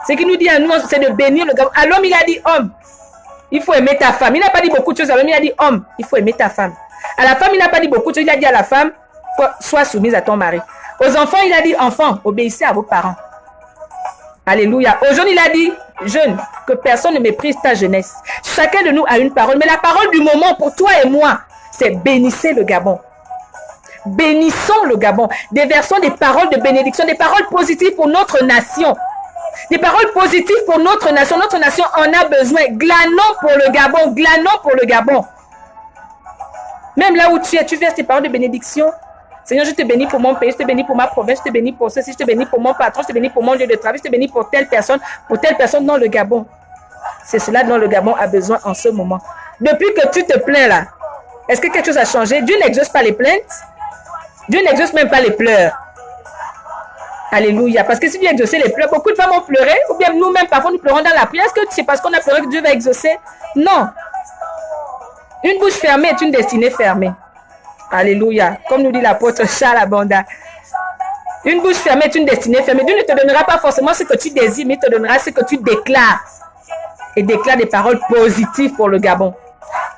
[SPEAKER 1] Ce qu'il nous dit à nous, c'est de bénir le Gabon. À l'homme, il a dit homme. Il faut aimer ta femme. Il n'a pas dit beaucoup de choses à l'homme, il a dit homme. Il faut aimer ta femme. À la femme, il n'a pas dit beaucoup de choses. Il a dit à la femme, sois soumise à ton mari. Aux enfants, il a dit enfants, obéissez à vos parents. Alléluia. Aux jeunes, il a dit jeune, que personne ne méprise ta jeunesse. Chacun de nous a une parole. Mais la parole du moment pour toi et moi, c'est bénissez le Gabon. Bénissons le Gabon. Déversons des paroles de bénédiction, des paroles positives pour notre nation. Des paroles positives pour notre nation. Notre nation en a besoin. Glanons pour le Gabon. Glanons pour le Gabon. Même là où tu es, tu verses tes paroles de bénédiction. Seigneur, je te bénis pour mon pays, je te bénis pour ma province, je te bénis pour ceci, je te bénis pour mon patron, je te bénis pour mon lieu de travail, je te bénis pour telle personne dans le Gabon. C'est cela dont le Gabon a besoin en ce moment. Depuis que tu te plains là, est-ce que quelque chose a changé? Dieu n'exauce pas les plaintes. Dieu n'exauce même pas les pleurs. Alléluia. Parce que si Dieu exauçait les pleurs, beaucoup de femmes ont pleuré, ou bien nous-mêmes, parfois, nous pleurons dans la prière. Est-ce que c'est parce qu'on a pleuré que Dieu va exaucer? Non. Une bouche fermée est une destinée fermée. Alléluia. Comme nous dit l'apôtre Charles Abanda. Une bouche fermée est une destinée fermée. Dieu ne te donnera pas forcément ce que tu désires, mais il te donnera ce que tu déclares. Et déclare des paroles positives pour le Gabon.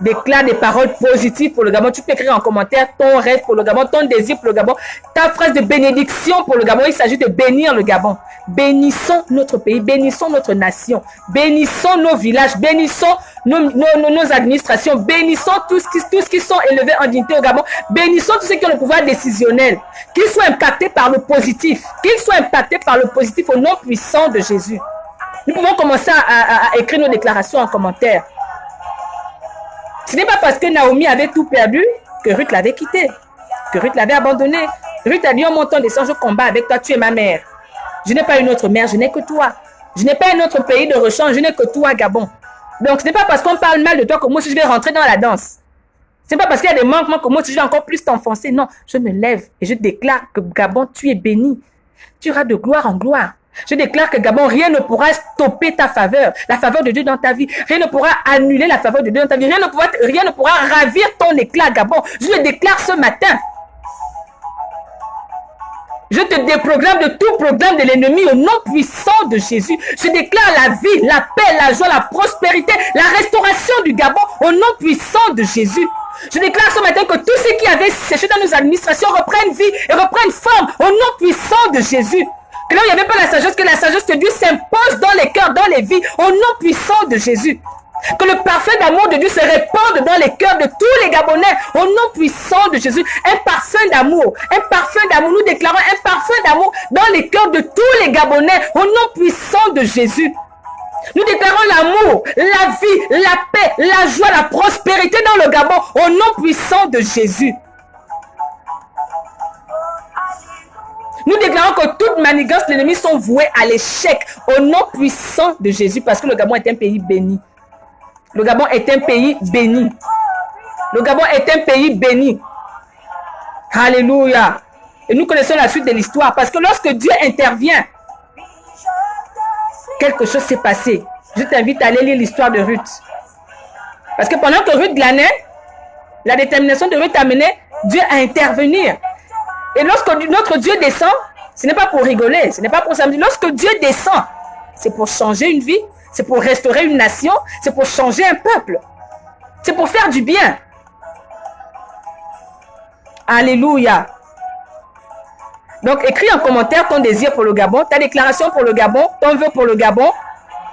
[SPEAKER 1] Déclare des paroles positives pour le Gabon. Tu peux écrire en commentaire ton rêve pour le Gabon, ton désir pour le Gabon, ta phrase de bénédiction pour le Gabon. Il s'agit de bénir le Gabon. Bénissons notre pays, bénissons notre nation, bénissons nos villages, bénissons nos administrations, bénissons tous qui sont élevés en dignité au Gabon, bénissons tous ceux qui ont le pouvoir décisionnel, qu'ils soient impactés par le positif, au nom puissant de Jésus. Nous pouvons commencer à écrire nos déclarations en commentaire. Ce n'est pas parce que Naomi avait tout perdu que Ruth l'avait quitté, que Ruth l'avait abandonné. Ruth a dit, en montant descend, je combats avec toi, tu es ma mère. Je n'ai pas une autre mère, je n'ai que toi. Je n'ai pas un autre pays de rechange, je n'ai que toi, Gabon. Donc, ce n'est pas parce qu'on parle mal de toi que moi aussi je vais rentrer dans la danse. Ce n'est pas parce qu'il y a des manquements que moi, je vais encore plus t'enfoncer. Non, je me lève et je déclare que Gabon, tu es béni. Tu iras de gloire en gloire. Je déclare que Gabon, rien ne pourra stopper ta faveur, la faveur de Dieu dans ta vie. Rien ne pourra annuler la faveur de Dieu dans ta vie. Rien ne pourra ravir ton éclat, Gabon. Je le déclare ce matin. Je te déprogramme de tout programme de l'ennemi au nom puissant de Jésus. Je déclare la vie, la paix, la joie, la prospérité, la restauration du Gabon au nom puissant de Jésus. Je déclare ce matin que tous ceux qui avaient séché dans nos administrations reprennent vie et reprennent forme au nom puissant de Jésus. Que là où il n'y avait pas la sagesse, que la sagesse de Dieu s'impose dans les cœurs, dans les vies, au nom puissant de Jésus. Que le parfum d'amour de Dieu se répande dans les cœurs de tous les Gabonais, au nom puissant de Jésus. Un parfum d'amour, un parfum d'amour. Nous déclarons un parfum d'amour dans les cœurs de tous les Gabonais, au nom puissant de Jésus. Nous déclarons l'amour, la vie, la paix, la joie, la prospérité dans le Gabon, au nom puissant de Jésus. Nous déclarons que toutes manigances de l'ennemi sont vouées à l'échec au nom puissant de Jésus parce que le Gabon est un pays béni. Le Gabon est un pays béni. Le Gabon est un pays béni. Alléluia. Et nous connaissons la suite de l'histoire parce que lorsque Dieu intervient, quelque chose s'est passé. Je t'invite à aller lire l'histoire de Ruth. Parce que pendant que Ruth glanait, la détermination de Ruth a mené Dieu à intervenir. Et lorsque notre Dieu descend, ce n'est pas pour rigoler, ce n'est pas pour s'amuser. Lorsque Dieu descend, c'est pour changer une vie, c'est pour restaurer une nation, c'est pour changer un peuple. C'est pour faire du bien. Alléluia. Donc, écris en commentaire ton désir pour le Gabon, ta déclaration pour le Gabon, ton vœu pour le Gabon.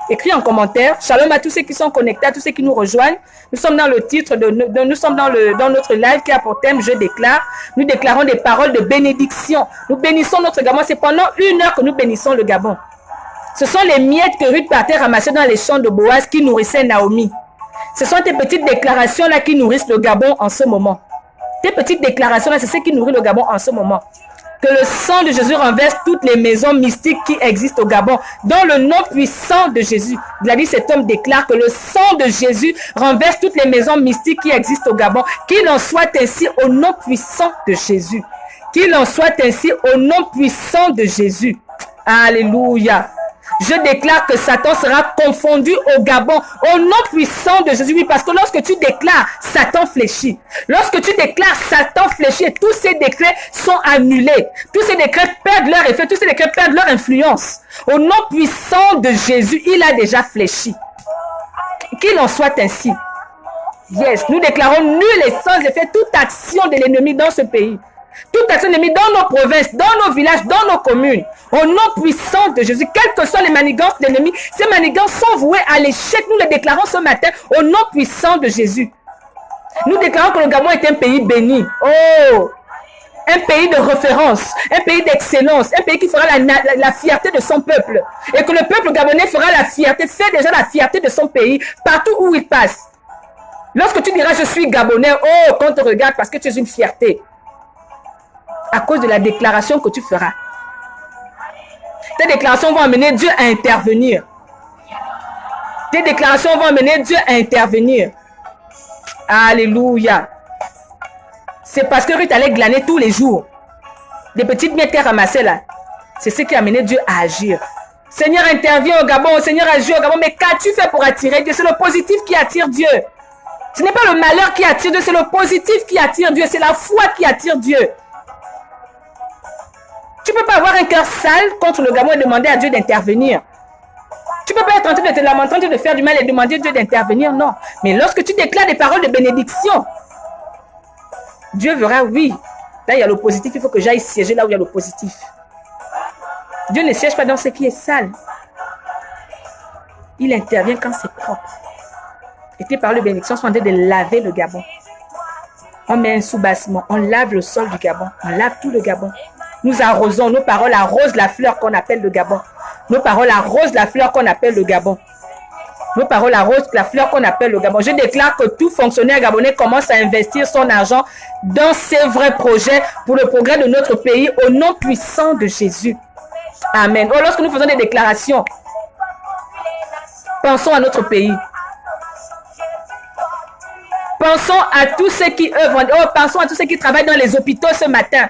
[SPEAKER 1] Écris en commentaire. Shalom à tous ceux qui sont connectés, à tous ceux qui nous rejoignent. Nous sommes dans le titre, nous sommes dans notre live qui a pour thème « Je déclare ». Nous déclarons des paroles de bénédiction. Nous bénissons notre Gabon. C'est pendant 1 heure que nous bénissons le Gabon. Ce sont les miettes que Ruth partait ramasser dans les champs de Boaz qui nourrissaient Naomi. Ce sont tes petites déclarations-là qui nourrissent le Gabon en ce moment. Tes petites déclarations-là, c'est ce qui nourrit le Gabon en ce moment. Que le sang de Jésus renverse toutes les maisons mystiques qui existent au Gabon. Dans le nom puissant de Jésus. Gladys, cet homme déclare que le sang de Jésus renverse toutes les maisons mystiques qui existent au Gabon. Qu'il en soit ainsi au nom puissant de Jésus. Qu'il en soit ainsi au nom puissant de Jésus. Alléluia. Je déclare que Satan sera confondu au Gabon au nom puissant de Jésus. Oui, parce que lorsque tu déclares, Satan fléchit. Lorsque tu déclares, Satan fléchit et tous ces décrets sont annulés. Tous ces décrets perdent leur effet, tous ces décrets perdent leur influence. Au nom puissant de Jésus, il a déjà fléchi. Qu'il en soit ainsi. Yes, nous déclarons nul et sans effet toute action de l'ennemi dans ce pays. Toute action de l'ennemi dans nos provinces, dans nos villages, dans nos communes. Au nom puissant de Jésus, quelles que soient les manigances de l'ennemi, ces manigances sont vouées à l'échec. Nous les déclarons ce matin au nom puissant de Jésus. Nous déclarons que le Gabon est un pays béni. Oh! Un pays de référence, un pays d'excellence, un pays qui fera la fierté de son peuple. Et que le peuple gabonais fera la fierté, fait déjà la fierté de son pays partout où il passe. Lorsque tu diras je suis Gabonais, oh, qu'on te regarde parce que tu es une fierté. À cause de la déclaration que tu feras. Tes déclarations vont amener Dieu à intervenir. Tes déclarations vont amener Dieu à intervenir. Alléluia. C'est parce que Ruth allait glaner tous les jours. Des petites miettes qu'elle ramassait là. C'est ce qui a amené Dieu à agir. Seigneur, intervient au Gabon. Seigneur, agit au Gabon. Mais qu'as-tu fait pour attirer Dieu? C'est le positif qui attire Dieu. Ce n'est pas le malheur qui attire Dieu. C'est le positif qui attire Dieu. C'est la foi qui attire Dieu. Tu ne peux pas avoir un cœur sale contre le Gabon et demander à Dieu d'intervenir. Tu ne peux pas être en train de te lamenter, en train de faire du mal et demander à Dieu d'intervenir, non. Mais lorsque tu déclares des paroles de bénédiction, Dieu verra, oui. Là, il y a le positif, il faut que j'aille siéger là où il y a le positif. Dieu ne siège pas dans ce qui est sale. Il intervient quand c'est propre. Et tes paroles de bénédiction sont en train de laver le Gabon. On met un soubassement, on lave le sol du Gabon, on lave tout le Gabon. Nous arrosons, nos paroles arrosent la fleur qu'on appelle le Gabon. Nos paroles arrosent la fleur qu'on appelle le Gabon. Nos paroles arrosent la fleur qu'on appelle le Gabon. Je déclare que tout fonctionnaire gabonais commence à investir son argent dans ces vrais projets pour le progrès de notre pays au nom puissant de Jésus. Amen. Oh, lorsque nous faisons des déclarations, pensons à notre pays. Pensons à tous ceux qui œuvrent. Oh, pensons à tous ceux qui travaillent dans les hôpitaux ce matin.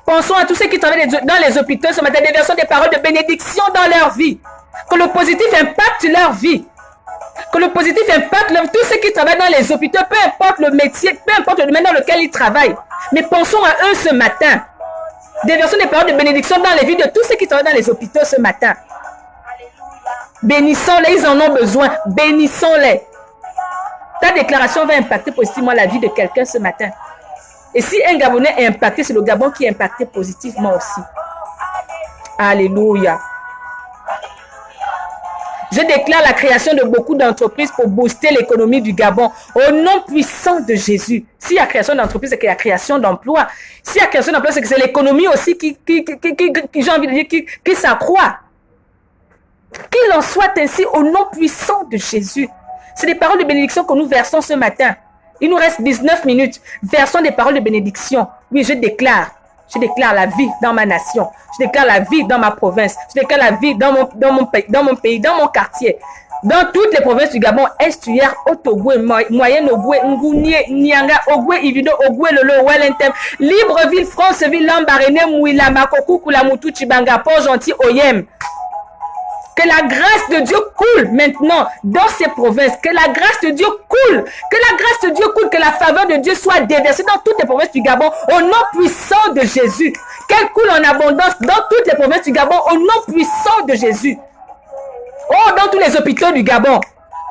[SPEAKER 1] Pensons à tous ceux qui travaillent dans les hôpitaux ce matin. Déversons des paroles de bénédiction dans leur vie. Que le positif impacte leur vie. Que le positif impacte tous ceux qui travaillent dans les hôpitaux, peu importe le métier, peu importe le domaine dans lequel ils travaillent. Mais pensons à eux ce matin. Déversons des paroles de bénédiction dans les vies de tous ceux qui travaillent dans les hôpitaux ce matin. Bénissons-les, ils en ont besoin. Bénissons-les. Ta déclaration va impacter positivement la vie de quelqu'un ce matin. Et si un Gabonais est impacté, c'est le Gabon qui est impacté positivement aussi. Alléluia. Je déclare la création de beaucoup d'entreprises pour booster l'économie du Gabon. Au nom puissant de Jésus. S'il y a création d'entreprises, c'est qu'il y a création d'emplois. S'il y a création d'emplois, c'est que c'est l'économie aussi qui j'ai envie de dire, qui s'accroît. Qu'il en soit ainsi au nom puissant de Jésus. C'est des paroles de bénédiction que nous versons ce matin. Il nous reste 19 minutes. Versons des paroles de bénédiction. Oui, je déclare la vie dans ma nation. Je déclare la vie dans ma province. Je déclare la vie dans mon pays, dans mon quartier. Dans toutes les provinces du Gabon, Estuaire, Otogwe, Moyenne Ogwe, Ngounie, Nianga, Ogwe, Ivido, Ogwe, Lolo, Wellentem, Libreville, Franceville, Lambaréné, Mouila, Makokou, Koulamoutou, Chibanga, Port-Gentil, Oyem. Que la grâce de Dieu coule maintenant dans ces provinces. Que la grâce de Dieu coule. Que la grâce de Dieu coule. Que la faveur de Dieu soit déversée dans toutes les provinces du Gabon. Au nom puissant de Jésus. Qu'elle coule en abondance dans toutes les provinces du Gabon. Au nom puissant de Jésus. Oh, dans tous les hôpitaux du Gabon.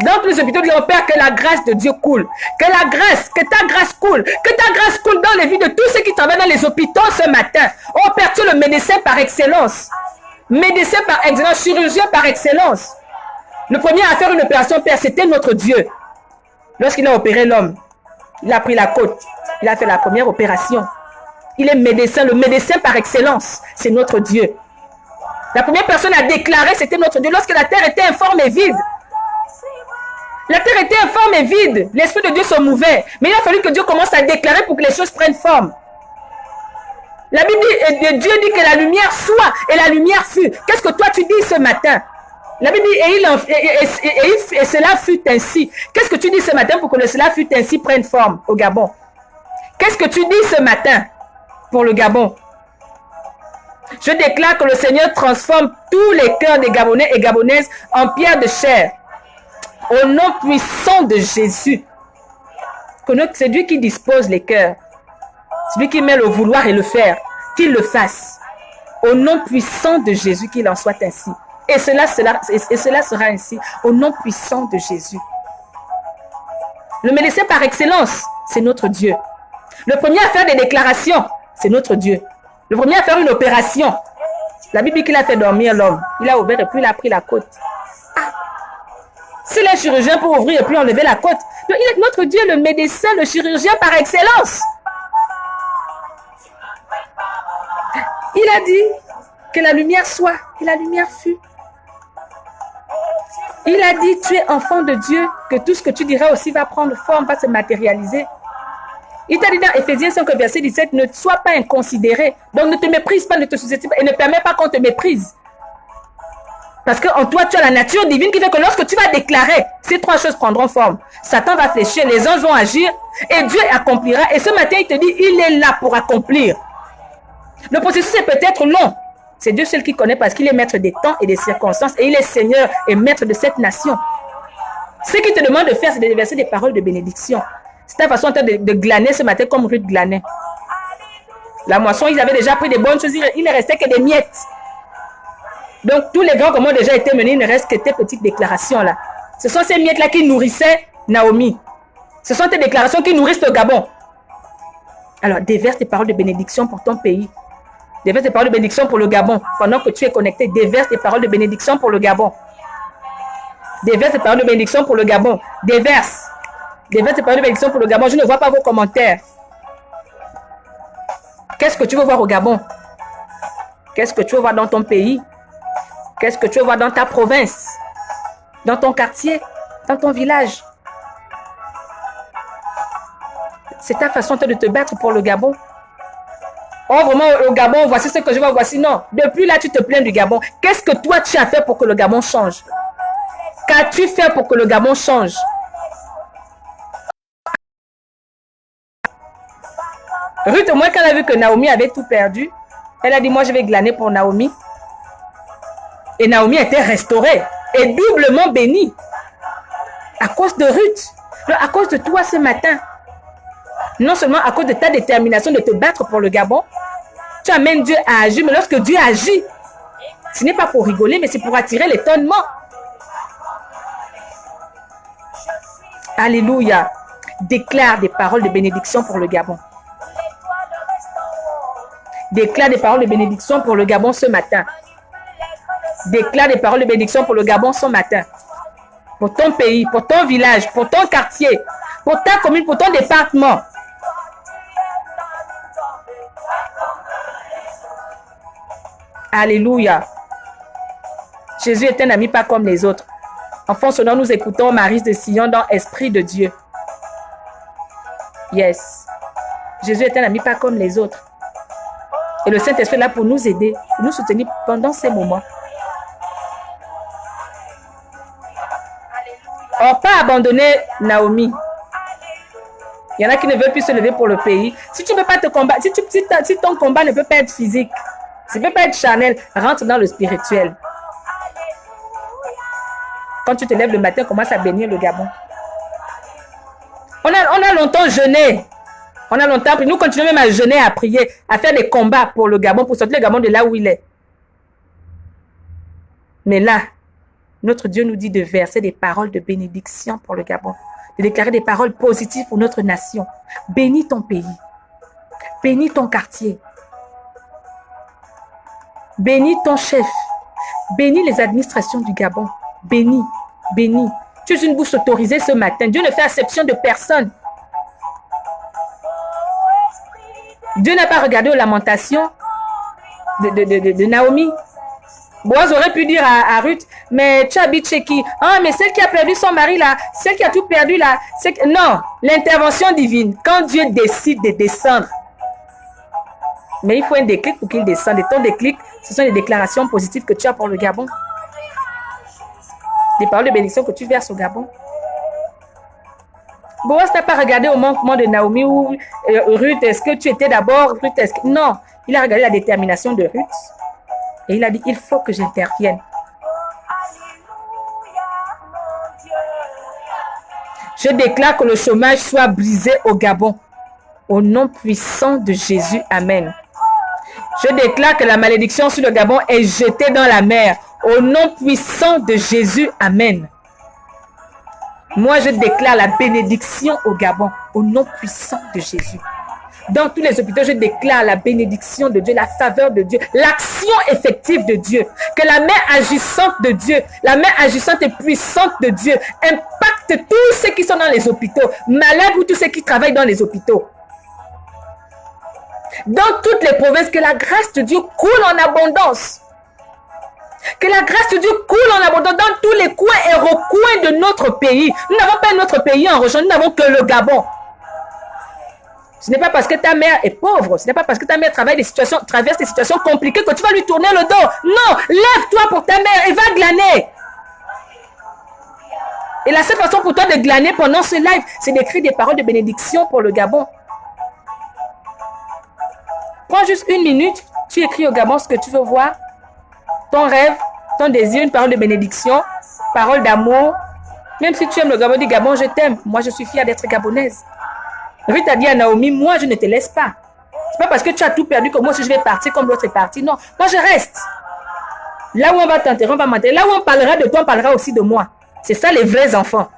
[SPEAKER 1] Dans tous les hôpitaux du Gabon, Père, que la grâce de Dieu coule. Que ta grâce coule. Que ta grâce coule dans les vies de tous ceux qui travaillent dans les hôpitaux ce matin. Oh, Père, tu es le médecin par excellence. Médecin par excellence, chirurgien par excellence. Le premier à faire une opération, Père, c'était notre Dieu. Lorsqu'il a opéré l'homme, il a pris la côte. Il a fait la première opération. Il est médecin, le médecin par excellence. C'est notre Dieu. La première personne à déclarer, c'était notre Dieu. Lorsque la terre était informe et vide. La terre était informe et vide. L'Esprit de Dieu se mouvait. Mais il a fallu que Dieu commence à déclarer pour que les choses prennent forme. La Bible dit, Dieu dit que la lumière soit et la lumière fut. Qu'est-ce que toi tu dis ce matin? La Bible dit et cela fut ainsi. Qu'est-ce que tu dis ce matin pour que cela fut ainsi prenne forme au Gabon? Qu'est-ce que tu dis ce matin pour le Gabon? Je déclare que le Seigneur transforme tous les cœurs des Gabonais et Gabonaises en pierre de chair. Au nom puissant de Jésus. C'est Dieu qui dispose les cœurs. C'est lui qui met le vouloir et le faire. Qu'il le fasse. Au nom puissant de Jésus, qu'il en soit ainsi. Et cela sera ainsi. Au nom puissant de Jésus. Le médecin par excellence, c'est notre Dieu. Le premier à faire des déclarations, c'est notre Dieu. Le premier à faire une opération. La Bible dit qu'il a fait dormir l'homme. Il a ouvert et puis il a pris la côte. S'il est chirurgien pour ouvrir et puis enlever la côte. Donc, il est notre Dieu, le médecin, le chirurgien par excellence. Il a dit que la lumière soit et la lumière fut. Il a dit, tu es enfant de Dieu, que tout ce que tu diras aussi va prendre forme, va se matérialiser. Il t'a dit dans Éphésiens 5, verset 17, ne sois pas inconsidéré. Donc ne te méprise pas, ne te sous-estime pas et ne permets pas qu'on te méprise. Parce qu'en toi, tu as la nature divine qui fait que lorsque tu vas déclarer, ces trois choses prendront forme. Satan va fléchir, les anges vont agir et Dieu accomplira. Et ce matin, il te dit, il est là pour accomplir. Le processus est peut-être long. C'est Dieu seul qui connaît parce qu'il est maître des temps et des circonstances et il est Seigneur et maître de cette nation. Ce qu'il te demande de faire, c'est de verser des paroles de bénédiction. C'est ta façon de glaner ce matin comme Ruth glanait. La moisson, ils avaient déjà pris des bonnes choses, il ne restait que des miettes. Donc tous les grands communs ont déjà été menés, il ne reste que tes petites déclarations là. Ce sont ces miettes là qui nourrissaient Naomi. Ce sont tes déclarations qui nourrissent le Gabon. Alors déverse tes paroles de bénédiction pour ton pays. Déverse tes paroles de bénédiction pour le Gabon. Pendant que tu es connecté, déverse tes paroles de bénédiction pour le Gabon. Déverse tes paroles de bénédiction pour le Gabon. Déverse. Déverse tes paroles de bénédiction pour le Gabon. Je ne vois pas vos commentaires. Qu'est-ce que tu veux voir au Gabon? Qu'est-ce que tu veux voir dans ton pays? Qu'est-ce que tu veux voir dans ta province? Dans ton quartier? Dans ton village? C'est ta façon de te battre pour le Gabon. Oh, vraiment, au Gabon, voici ce que je vois, voici. Non, depuis là, tu te plains du Gabon. Qu'est-ce que toi, tu as fait pour que le Gabon change? Qu'as-tu fait pour que le Gabon change? Ruth, au moins, quand elle a vu que Naomi avait tout perdu, elle a dit, moi, je vais glaner pour Naomi. Et Naomi était restaurée et doublement bénie à cause de Ruth. Donc, à cause de toi ce matin. Non seulement à cause de ta détermination de te battre pour le Gabon, tu amènes Dieu à agir, mais lorsque Dieu agit, ce n'est pas pour rigoler, mais c'est pour attirer l'étonnement. Alléluia. Déclare des paroles de bénédiction pour le Gabon. Déclare des paroles de bénédiction pour le Gabon ce matin. Déclare des paroles de bénédiction pour le Gabon ce matin. Pour ton pays, pour ton village, pour ton quartier, pour ta commune, pour ton département. Alléluia. Jésus est un ami pas comme les autres. Enfants, selon nous écoutons Marie de Sion dans Esprit de Dieu. Yes. Jésus est un ami pas comme les autres. Et le Saint-Esprit est là pour nous aider, pour nous soutenir pendant ces moments. Or, pas abandonner Naomi. Il y en a qui ne veulent plus se lever pour le pays. Si tu ne peux pas te combattre, si ton combat ne peut pas être physique, ça ne peut pas être charnel, rentre dans le spirituel. Quand tu te lèves le matin, commence à bénir le Gabon. On a longtemps jeûné. On a longtemps pris. Nous continuons même à jeûner, à prier, à faire des combats pour le Gabon, pour sortir le Gabon de là où il est. Mais là, notre Dieu nous dit de verser des paroles de bénédiction pour le Gabon, de déclarer des paroles positives pour notre nation. Bénis ton pays. Bénis ton quartier. Bénis ton chef. Bénis les administrations du Gabon. Bénis, bénis. Tu es une bouche autorisée ce matin. Dieu ne fait exception de personne. Dieu n'a pas regardé aux lamentations de Naomi. Boaz aurait pu dire à Ruth, mais tu habites chez qui? Ah, mais celle qui a perdu son mari là, celle qui a tout perdu là. Non, l'intervention divine, quand Dieu décide de descendre. Mais il faut un déclic pour qu'il descende. Et ton déclic, ce sont les déclarations positives que tu as pour le Gabon. Des paroles de bénédiction que tu verses au Gabon. Boaz n'a pas regardé au manquement de Naomi ou Ruth, est-ce que tu étais d'abord Ruth, non, il a regardé la détermination de Ruth. Et il a dit, il faut que j'intervienne. Je déclare que le chômage soit brisé au Gabon. Au nom puissant de Jésus, amen. Je déclare que la malédiction sur le Gabon est jetée dans la mer. Au nom puissant de Jésus, amen. Moi, je déclare la bénédiction au Gabon. Au nom puissant de Jésus. Dans tous les hôpitaux, je déclare la bénédiction de Dieu, la faveur de Dieu, l'action effective de Dieu. Que la main agissante de Dieu, la main agissante et puissante de Dieu impacte tous ceux qui sont dans les hôpitaux, malades ou tous ceux qui travaillent dans les hôpitaux. Dans toutes les provinces, que la grâce de Dieu coule en abondance. Que la grâce de Dieu coule en abondance dans tous les coins et recoins de notre pays. Nous n'avons pas notre pays en région, nous n'avons que le Gabon. Ce n'est pas parce que ta mère est pauvre, ce n'est pas parce que ta mère traverse des situations compliquées que tu vas lui tourner le dos. Non, lève-toi pour ta mère et va glaner. Et la seule façon pour toi de glaner pendant ce live, c'est d'écrire des paroles de bénédiction pour le Gabon. Prends juste une minute, tu écris au Gabon ce que tu veux voir. Ton rêve, ton désir, une parole de bénédiction, parole d'amour. Même si tu aimes le Gabon, dis Gabon, je t'aime. Moi, je suis fière d'être gabonaise. Ruth a dit à Naomi, moi, je ne te laisse pas. C'est pas parce que tu as tout perdu que moi, si je vais partir comme l'autre est parti. Non, moi, je reste. Là où on va t'enterrer, on va m'enterrer. Là où on parlera de toi, on parlera aussi de moi. C'est ça, les vrais enfants.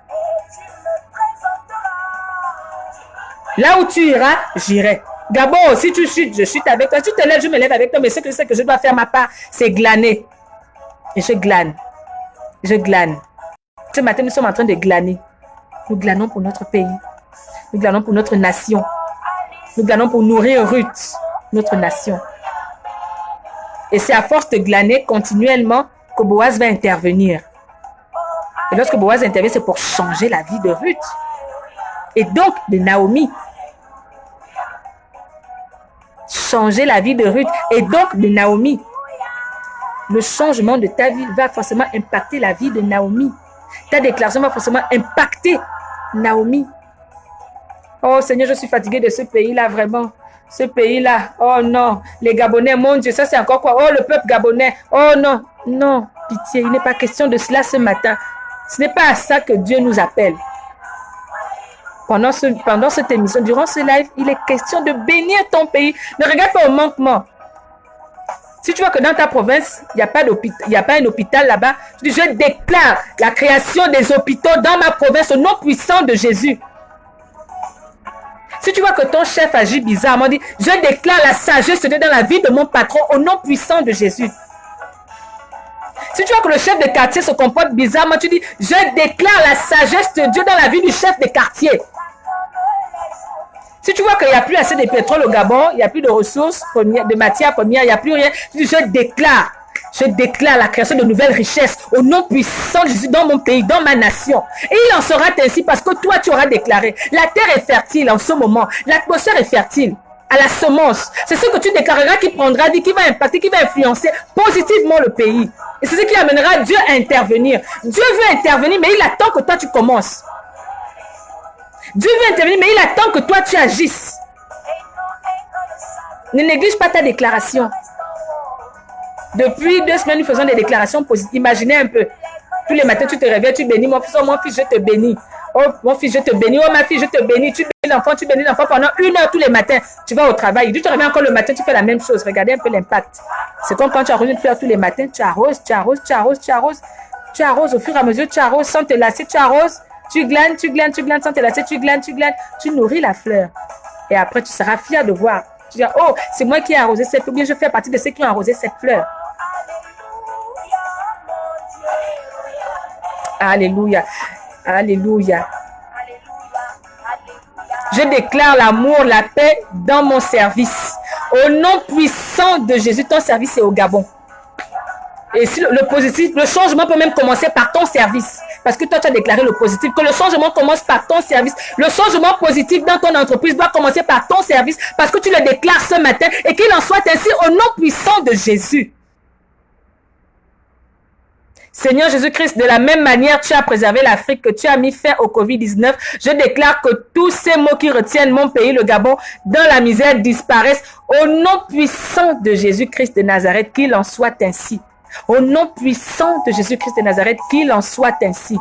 [SPEAKER 1] Là où tu iras, j'irai. Gabon, si tu chutes, je chute avec toi. Si tu te lèves, je me lève avec toi. Mais ce que je sais que je dois faire ma part, c'est glaner. Et je glane. Je glane. Ce matin, nous sommes en train de glaner. Nous glanons pour notre pays. Nous glanons pour notre nation. Nous glanons pour nourrir Ruth, notre nation. Et c'est à force de glaner continuellement que Boaz va intervenir. Et lorsque Boaz intervient, c'est pour changer la vie de Ruth. Et donc de Naomi. Changer la vie de Ruth et donc de Naomi. Le changement de ta vie va forcément impacter la vie de Naomi. Ta déclaration va forcément impacter Naomi. Oh Seigneur, je suis fatiguée de ce pays-là, vraiment. ce pays-là, oh non, les Gabonais, mon Dieu, ça c'est encore quoi? Oh, le peuple gabonais, oh non, non, pitié, il n'est pas question de cela ce matin. Ce n'est pas à ça que Dieu nous appelle. Pendant cette émission, durant ce live, il est question de bénir ton pays. Ne regarde pas au manquement. Si tu vois que dans ta province, il n'y a pas un hôpital là-bas, tu dis, je déclare la création des hôpitaux dans ma province au nom puissant de Jésus. Si tu vois que ton chef agit bizarrement, dis, je déclare la sagesse de Dieu dans la vie de mon patron au nom puissant de Jésus. Si tu vois que le chef de quartier se comporte bizarrement, tu dis, je déclare la sagesse de Dieu dans la vie du chef de quartier. Si tu vois qu'il n'y a plus assez de pétrole au Gabon, il n'y a plus de ressources, de matières premières, il n'y a plus rien, tu dis, je déclare la création de nouvelles richesses au nom puissant de Jésus dans mon pays, dans ma nation. Et il en sera ainsi parce que toi, tu auras déclaré. La terre est fertile en ce moment. L'atmosphère est fertile à la semence. C'est ce que tu déclareras qui prendra vie, qui va impacter, qui va influencer positivement le pays. Et c'est ce qui amènera Dieu à intervenir. Dieu veut intervenir, mais il attend que toi, tu commences. Dieu veut intervenir, mais il attend que toi, tu agisses. Ne néglige pas ta déclaration. Depuis 2 semaines, nous faisons des déclarations positives. Imaginez un peu. Tous les matins, tu te réveilles, tu bénis mon fils. Oh, mon fils, je te bénis. Oh, mon fils, je te bénis. Oh, ma fille, je te bénis. Tu bénis l'enfant pendant 1 heure tous les matins. Tu vas au travail. Tu te réveilles encore le matin, tu fais la même chose. Regardez un peu l'impact. C'est comme quand tu as envie de faire tous les matins. Tu arroses, tu arroses, tu arroses, tu arroses. Tu arroses au fur et à mesure, tu arroses sans te lasser, tu arroses. Tu glanes sans te lasser, tu glanes. Tu nourris la fleur. Et après, tu seras fier de voir. Tu dis, oh, c'est moi qui ai arrosé cette fleur. Ou bien je fais partie de ceux qui ont arrosé cette fleur. Alléluia. Alléluia. Je déclare l'amour, la paix dans mon service. Au nom puissant de Jésus, ton service est au Gabon. Et si le positif, le changement peut même commencer par ton service. Parce que toi, tu as déclaré le positif. Que le changement commence par ton service. Le changement positif dans ton entreprise doit commencer par ton service. Parce que tu le déclares ce matin. Et qu'il en soit ainsi au nom puissant de Jésus. Seigneur Jésus-Christ, de la même manière, tu as préservé l'Afrique, que tu as mis fin au Covid-19. Je déclare que tous ces mots qui retiennent mon pays, le Gabon, dans la misère disparaissent. Au nom puissant de Jésus-Christ de Nazareth, qu'il en soit ainsi. Au nom puissant de Jésus-Christ de Nazareth, qu'il en soit ainsi.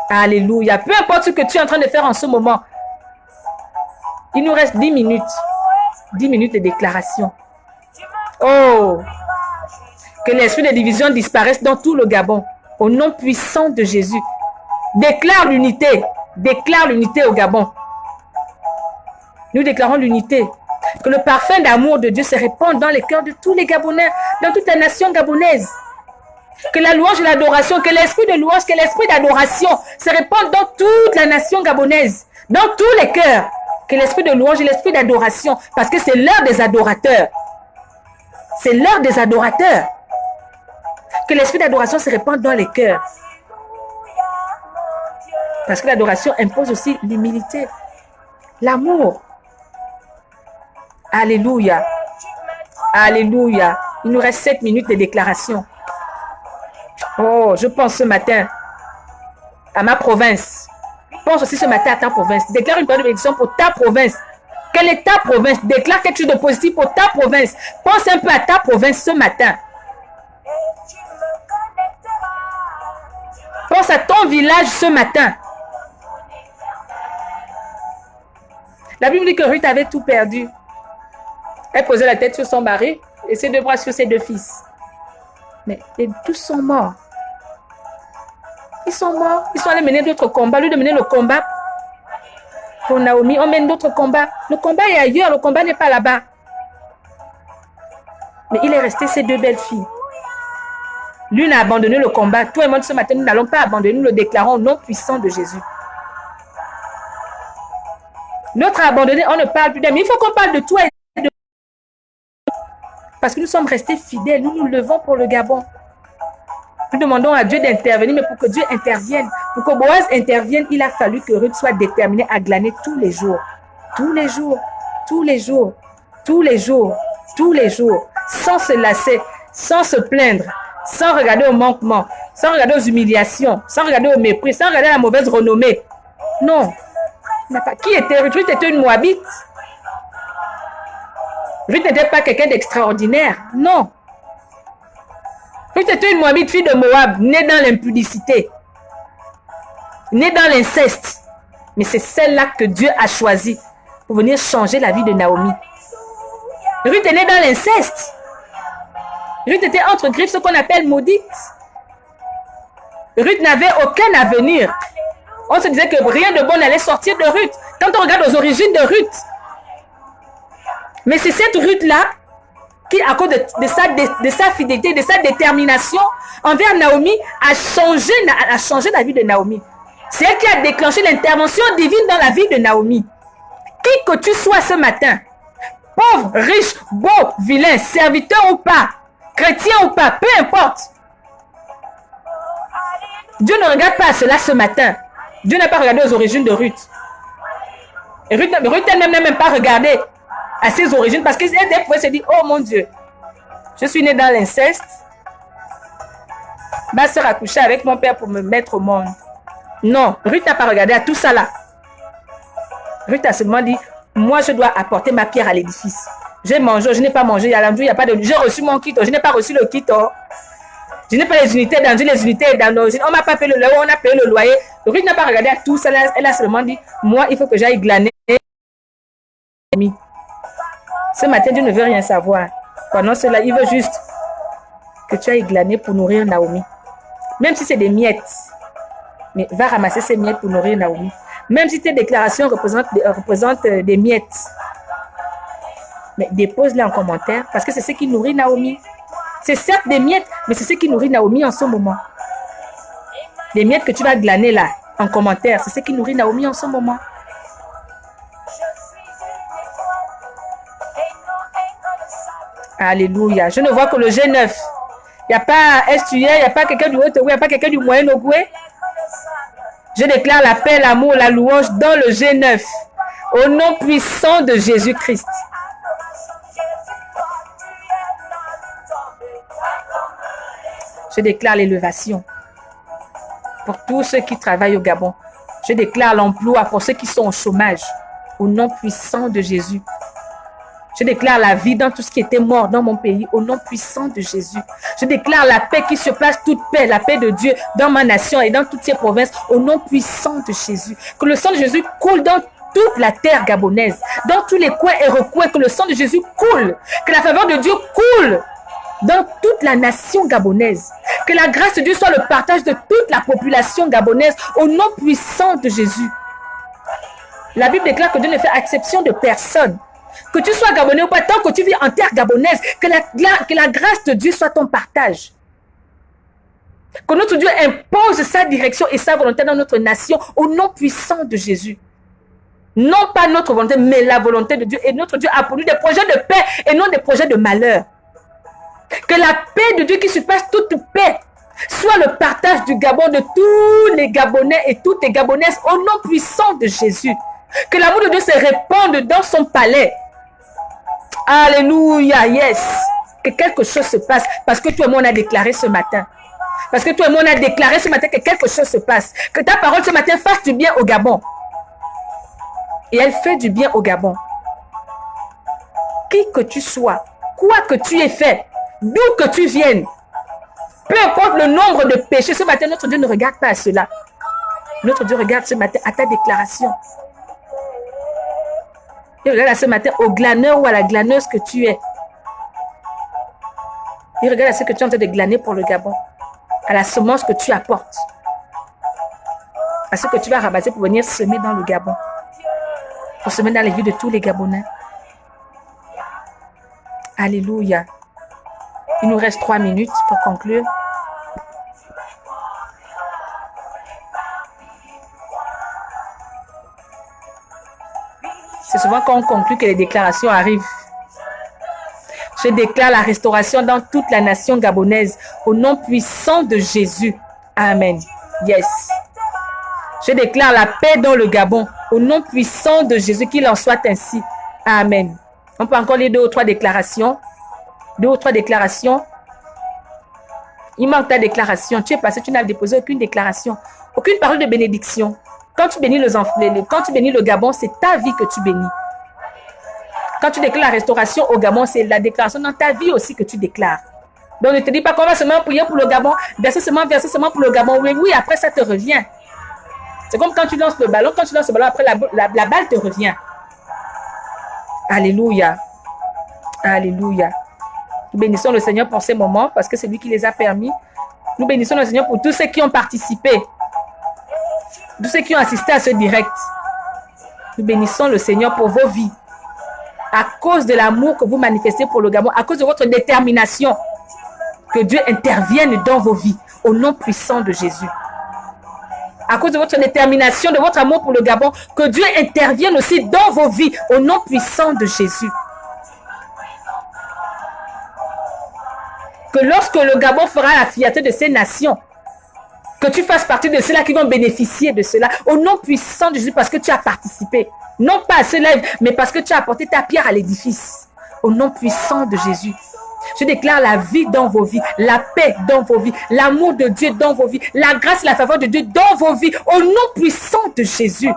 [SPEAKER 1] Alléluia. Peu importe ce que tu es en train de faire en ce moment. Il nous reste 10 minutes. 10 minutes de déclaration. Oh! Que l'esprit de division disparaisse dans tout le Gabon. Au nom puissant de Jésus. Déclare l'unité. Déclare l'unité au Gabon. Nous déclarons l'unité. Que le parfum d'amour de Dieu se répande dans les cœurs de tous les Gabonais, dans toute la nation gabonaise. Que la louange et l'adoration, que l'esprit de louange, que l'esprit d'adoration se répande dans toute la nation gabonaise, dans tous les cœurs. Que l'esprit de louange et l'esprit d'adoration, parce que c'est l'heure des adorateurs. C'est l'heure des adorateurs. Que l'esprit d'adoration se répande dans les cœurs. Parce que l'adoration impose aussi l'humilité, l'amour. Alléluia. Alléluia. Il nous reste 7 minutes de déclaration. Oh, je pense ce matin à ma province. Pense aussi ce matin à ta province. Déclare une parole de bénédiction pour ta province. Quelle est ta province? Déclare quelque chose de positif pour ta province. Pense un peu à ta province ce matin. Pense à ton village ce matin. La Bible dit que Ruth avait tout perdu. Elle posait la tête sur son mari et ses 2 bras sur ses 2 fils. Mais tous sont morts. Ils sont morts. Ils sont allés mener d'autres combats. Au lieu de mener le combat pour Naomi, on mène d'autres combats. Le combat est ailleurs. Le combat n'est pas là-bas. Mais il est resté ces 2 belles filles. L'une a abandonné le combat. Toi et moi, ce matin, nous n'allons pas abandonner. Nous le déclarons au nom puissant de Jésus. L'autre a abandonné. On ne parle plus d'elle. Mais il faut qu'on parle de toi et de... Parce que nous sommes restés fidèles. Nous nous levons pour le Gabon. Nous demandons à Dieu d'intervenir. Mais pour que Dieu intervienne, pour que Boaz intervienne, il a fallu que Ruth soit déterminée à glaner tous les jours. Tous les jours. Tous les jours. Tous les jours. Tous les jours. Sans se lasser. Sans se plaindre. Sans regarder au manquement, sans regarder aux humiliations, sans regarder au mépris, sans regarder la mauvaise renommée. Non. Qui était Ruth? Ruth était une Moabite. Ruth n'était pas quelqu'un d'extraordinaire. Non. Ruth était une Moabite, fille de Moab, née dans l'impudicité, née dans l'inceste. Mais c'est celle-là que Dieu a choisie pour venir changer la vie de Naomi. Ruth est née dans l'inceste. Ruth était entre griffes, ce qu'on appelle maudite. Ruth n'avait aucun avenir. On se disait que rien de bon n'allait sortir de Ruth. Quand on regarde aux origines de Ruth. Mais c'est cette Ruth-là qui, à cause de sa fidélité, de sa détermination envers Naomi, a changé la vie de Naomi. C'est elle qui a déclenché l'intervention divine dans la vie de Naomi. Qui que tu sois ce matin, pauvre, riche, beau, vilain, serviteur ou pas, chrétien ou pas, peu importe. Dieu ne regarde pas à cela ce matin. Dieu n'a pas regardé aux origines de Ruth. Et Ruth elle-même n'a même pas regardé à ses origines parce qu'elle pouvait se dire, oh mon Dieu, je suis née dans l'inceste. Ma soeur a couché avec mon père pour me mettre au monde. Non, Ruth n'a pas regardé à tout ça là. Ruth a seulement dit, moi je dois apporter ma pierre à l'édifice. J'ai mangé, je n'ai pas mangé, il n'y a pas de... J'ai reçu mon kit, je n'ai pas reçu le kit. Je n'ai pas les unités dans Dieu, les unités dans nos... On m'a pas payé le loyer, on a payé le loyer. Ruth n'a pas regardé à tout ça là. Elle a seulement dit, moi il faut que j'aille glaner. Ce matin, Dieu ne veut rien savoir. Pendant cela, il veut juste que tu ailles glaner pour nourrir Naomi. Même si c'est des miettes. Mais va ramasser ces miettes pour nourrir Naomi. Même si tes déclarations représentent des miettes. Mais dépose-les en commentaire parce que c'est ce qui nourrit Naomi. C'est certes des miettes, mais c'est ce qui nourrit Naomi en ce moment. Les miettes que tu vas glaner là, en commentaire, c'est ce qui nourrit Naomi en ce moment. Alléluia. Je ne vois que le G9. Il n'y a pas Estuaire, il n'y a pas quelqu'un du Haut-Ogooué, il n'y a pas quelqu'un du Moyen-Ogooué. Je déclare la paix, l'amour, la louange dans le G9. Au nom puissant de Jésus-Christ. Je déclare l'élévation pour tous ceux qui travaillent au Gabon. Je déclare l'emploi pour ceux qui sont au chômage. Au nom puissant de Jésus. Je déclare la vie dans tout ce qui était mort dans mon pays, au nom puissant de Jésus. Je déclare la paix qui surpasse toute paix, la paix de Dieu dans ma nation et dans toutes ces provinces, au nom puissant de Jésus. Que le sang de Jésus coule dans toute la terre gabonaise, dans tous les coins et recoins, que le sang de Jésus coule, que la faveur de Dieu coule dans toute la nation gabonaise. Que la grâce de Dieu soit le partage de toute la population gabonaise, au nom puissant de Jésus. La Bible déclare que Dieu ne fait exception de personne. Que tu sois gabonais ou pas, tant que tu vis en terre gabonaise, que la grâce de Dieu soit ton partage. Que notre Dieu impose sa direction et sa volonté dans notre nation au nom puissant de Jésus. Non pas notre volonté, mais la volonté de Dieu. Et notre Dieu a pour nous des projets de paix et non des projets de malheur. Que la paix de Dieu qui surpasse toute paix soit le partage du Gabon de tous les Gabonais et toutes les Gabonaises au nom puissant de Jésus. Que l'amour de Dieu se répande dans son palais. Alléluia, yes. Que quelque chose se passe parce que toi et moi on a déclaré ce matin. Parce que toi et moi on a déclaré ce matin que quelque chose se passe. Que ta parole ce matin fasse du bien au Gabon. Et elle fait du bien au Gabon. Qui que tu sois, quoi que tu aies fait, d'où que tu viennes, peu importe le nombre de péchés, ce matin notre Dieu ne regarde pas à cela. Notre Dieu regarde ce matin à ta déclaration. Il regarde ce matin au glaneur ou à la glaneuse que tu es. Il regarde à ce que tu es en train de glaner pour le Gabon. À la semence que tu apportes. À ce que tu vas ramasser pour venir semer dans le Gabon. Pour semer dans les vies de tous les Gabonais. Alléluia. Il nous reste 3 minutes pour conclure. C'est souvent quand on conclut que les déclarations arrivent. Je déclare la restauration dans toute la nation gabonaise au nom puissant de Jésus. Amen. Yes. Je déclare la paix dans le Gabon au nom puissant de Jésus, qu'il en soit ainsi. Amen. On peut encore lire 2 ou 3 déclarations. 2 ou 3 déclarations. Il manque ta déclaration. Tu es passé, tu n'as déposé aucune déclaration. Aucune parole de bénédiction. Quand tu bénis les enfants, quand tu bénis le Gabon, c'est ta vie que tu bénis. Quand tu déclares la restauration au Gabon, c'est la déclaration dans ta vie aussi que tu déclares. Donc, ne te dis pas qu'on va seulement prier pour le Gabon, verser seulement pour le Gabon. Oui, oui, après ça te revient. C'est comme quand tu lances le ballon. Quand tu lances le ballon, après la balle te revient. Alléluia. Alléluia. Nous bénissons le Seigneur pour ces moments parce que c'est lui qui les a permis. Nous bénissons le Seigneur pour tous ceux qui ont participé. Tous ceux qui ont assisté à ce direct. Nous bénissons le Seigneur pour vos vies. À cause de l'amour que vous manifestez pour le Gabon, à cause de votre détermination, que Dieu intervienne dans vos vies, au nom puissant de Jésus. À cause de votre détermination, de votre amour pour le Gabon, que Dieu intervienne aussi dans vos vies, au nom puissant de Jésus. Que lorsque le Gabon fera la fierté de ces nations, que tu fasses partie de ceux-là qui vont bénéficier de cela, au nom puissant de Jésus, parce que tu as participé. Non pas à ce live, mais parce que tu as apporté ta pierre à l'édifice. Au nom puissant de Jésus. Je déclare la vie dans vos vies, la paix dans vos vies, l'amour de Dieu dans vos vies, la grâce et la faveur de Dieu dans vos vies, au nom puissant de Jésus.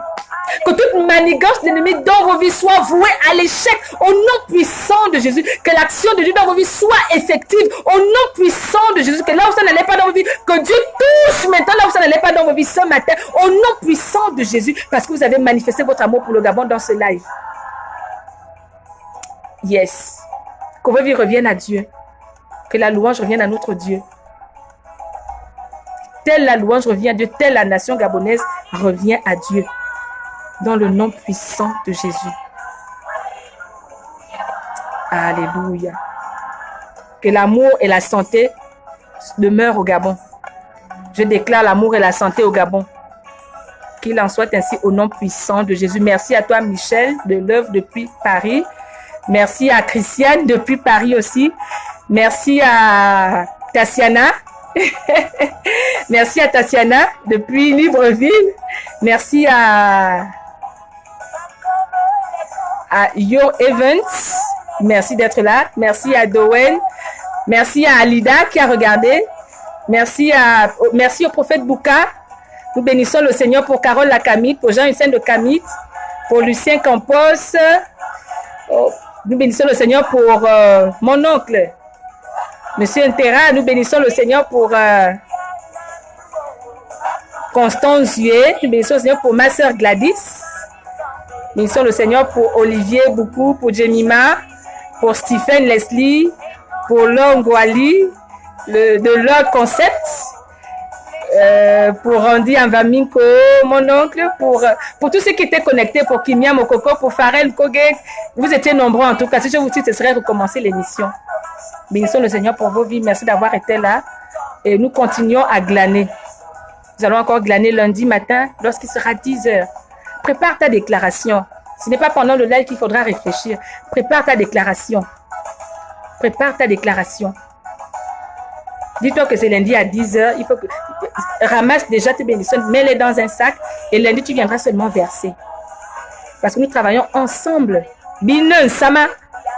[SPEAKER 1] Que toute manigance de l'ennemi dans vos vies soit vouée à l'échec, au nom puissant de Jésus. Que l'action de Dieu dans vos vies soit effective, au nom puissant de Jésus. Que là où ça n'allait pas dans vos vies, que Dieu touche maintenant là où ça n'allait pas dans vos vies ce matin, au nom puissant de Jésus, parce que vous avez manifesté votre amour pour le Gabon dans ce live. Yes. Que vos vies reviennent à Dieu. Que la louange revienne à notre Dieu. Telle la louange revient à Dieu, telle la nation gabonaise revient à Dieu. Dans le nom puissant de Jésus. Alléluia. Que l'amour et la santé demeurent au Gabon. Je déclare l'amour et la santé au Gabon. Qu'il en soit ainsi au nom puissant de Jésus. Merci à toi, Michel, de l'œuvre depuis Paris. Merci à Christiane depuis Paris aussi. Merci à Tassiana. Merci à Tassiana depuis Libreville. Merci à Yo Evans. Merci d'être là. Merci à Dowen. Merci à Alida qui a regardé. Merci au prophète Bouka. Nous bénissons le Seigneur pour Carole Lacamite, pour Jean-Hussein de Camite, pour Lucien Campos. Nous bénissons le Seigneur pour mon oncle, Monsieur Intera. Nous bénissons le Seigneur pour Constance Zué. Nous bénissons le Seigneur pour ma soeur Gladys. Nous bénissons le Seigneur pour Olivier Boukou, pour Jemima, pour Stephen Leslie, pour Longwali, de leur concept. Pour Randy Anvaminko, mon oncle, pour tous ceux qui étaient connectés, pour Kimia Mokoko, pour Farel Kogek. Vous étiez nombreux en tout cas. Si je vous dis, ce serait recommencer l'émission. Bénissons le Seigneur pour vos vies. Merci d'avoir été là. Et nous continuons à glaner. Nous allons encore glaner lundi matin lorsqu'il sera 10 h. Prépare ta déclaration. Ce n'est pas pendant le live qu'il faudra réfléchir. Prépare ta déclaration. Prépare ta déclaration. Dis-toi que c'est lundi à 10 h. Il faut que ramasse déjà tes bénédictions, mets-les dans un sac et lundi tu viendras seulement verser. Parce que nous travaillons ensemble. Bine Nsama.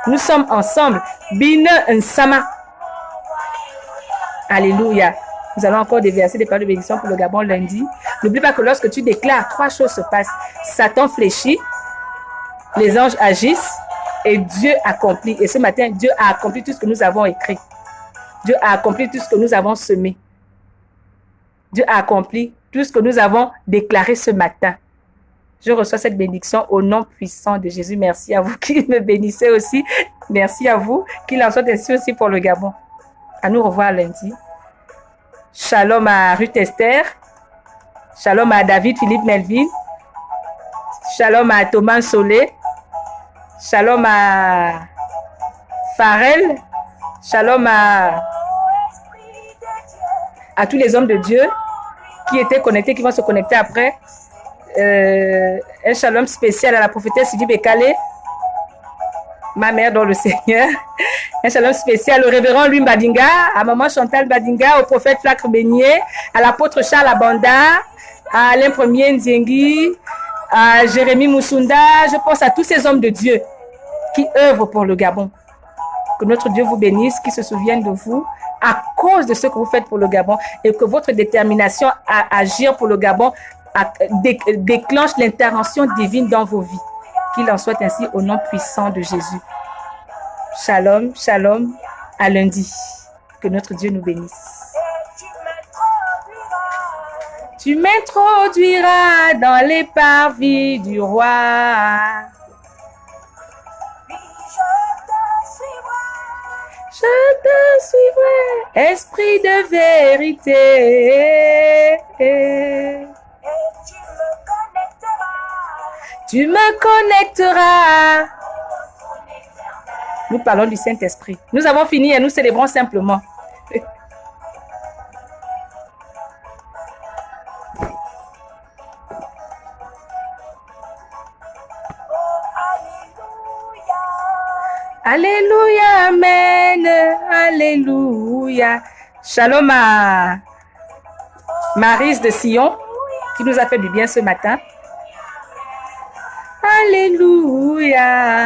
[SPEAKER 1] Nous sommes ensemble. Bine Nsama. Alléluia. Nous allons encore déverser des paroles de bénédiction pour le Gabon lundi. N'oublie pas que lorsque tu déclares, 3 choses se passent. Satan fléchit, les anges agissent et Dieu accomplit. Et ce matin, Dieu a accompli tout ce que nous avons écrit. Dieu a accompli tout ce que nous avons semé. Dieu a accompli tout ce que nous avons déclaré ce matin. Je reçois cette bénédiction au nom puissant de Jésus. Merci à vous qui me bénissez aussi. Merci à vous. Qu'il en soit ainsi aussi pour le Gabon. À nous revoir lundi. Shalom à Ruth Esther. Shalom à David Philippe Melville. Shalom à Thomas Solé. Shalom à Farel. Shalom à tous les hommes de Dieu qui étaient connectés, qui vont se connecter après. Un shalom spécial à la prophétesse Sidi Bekale, ma mère dans le Seigneur. Un shalom spécial au révérend Louis Badinga, à maman Chantal Badinga, au prophète Flacre Beignet, à l'apôtre Charles Abanda, à Alain Premier Nziengi, à Jérémy Moussunda. Je pense à tous ces hommes de Dieu qui œuvrent pour le Gabon. Que notre Dieu vous bénisse, qu'il se souvienne de vous à cause de ce que vous faites pour le Gabon et que votre détermination à agir pour le Gabon déclenche l'intervention divine dans vos vies. Qu'il en soit ainsi au nom puissant de Jésus. Shalom, shalom, à lundi. Que notre Dieu nous bénisse. Tu m'introduiras dans les parvis du roi. Je te suivrai, esprit de vérité. Tu me connecteras. Nous parlons du Saint-Esprit. Nous avons fini et nous célébrons simplement. Alléluia, amen, alléluia. Shalom à Maryse de Sion qui nous a fait du bien ce matin. Alléluia.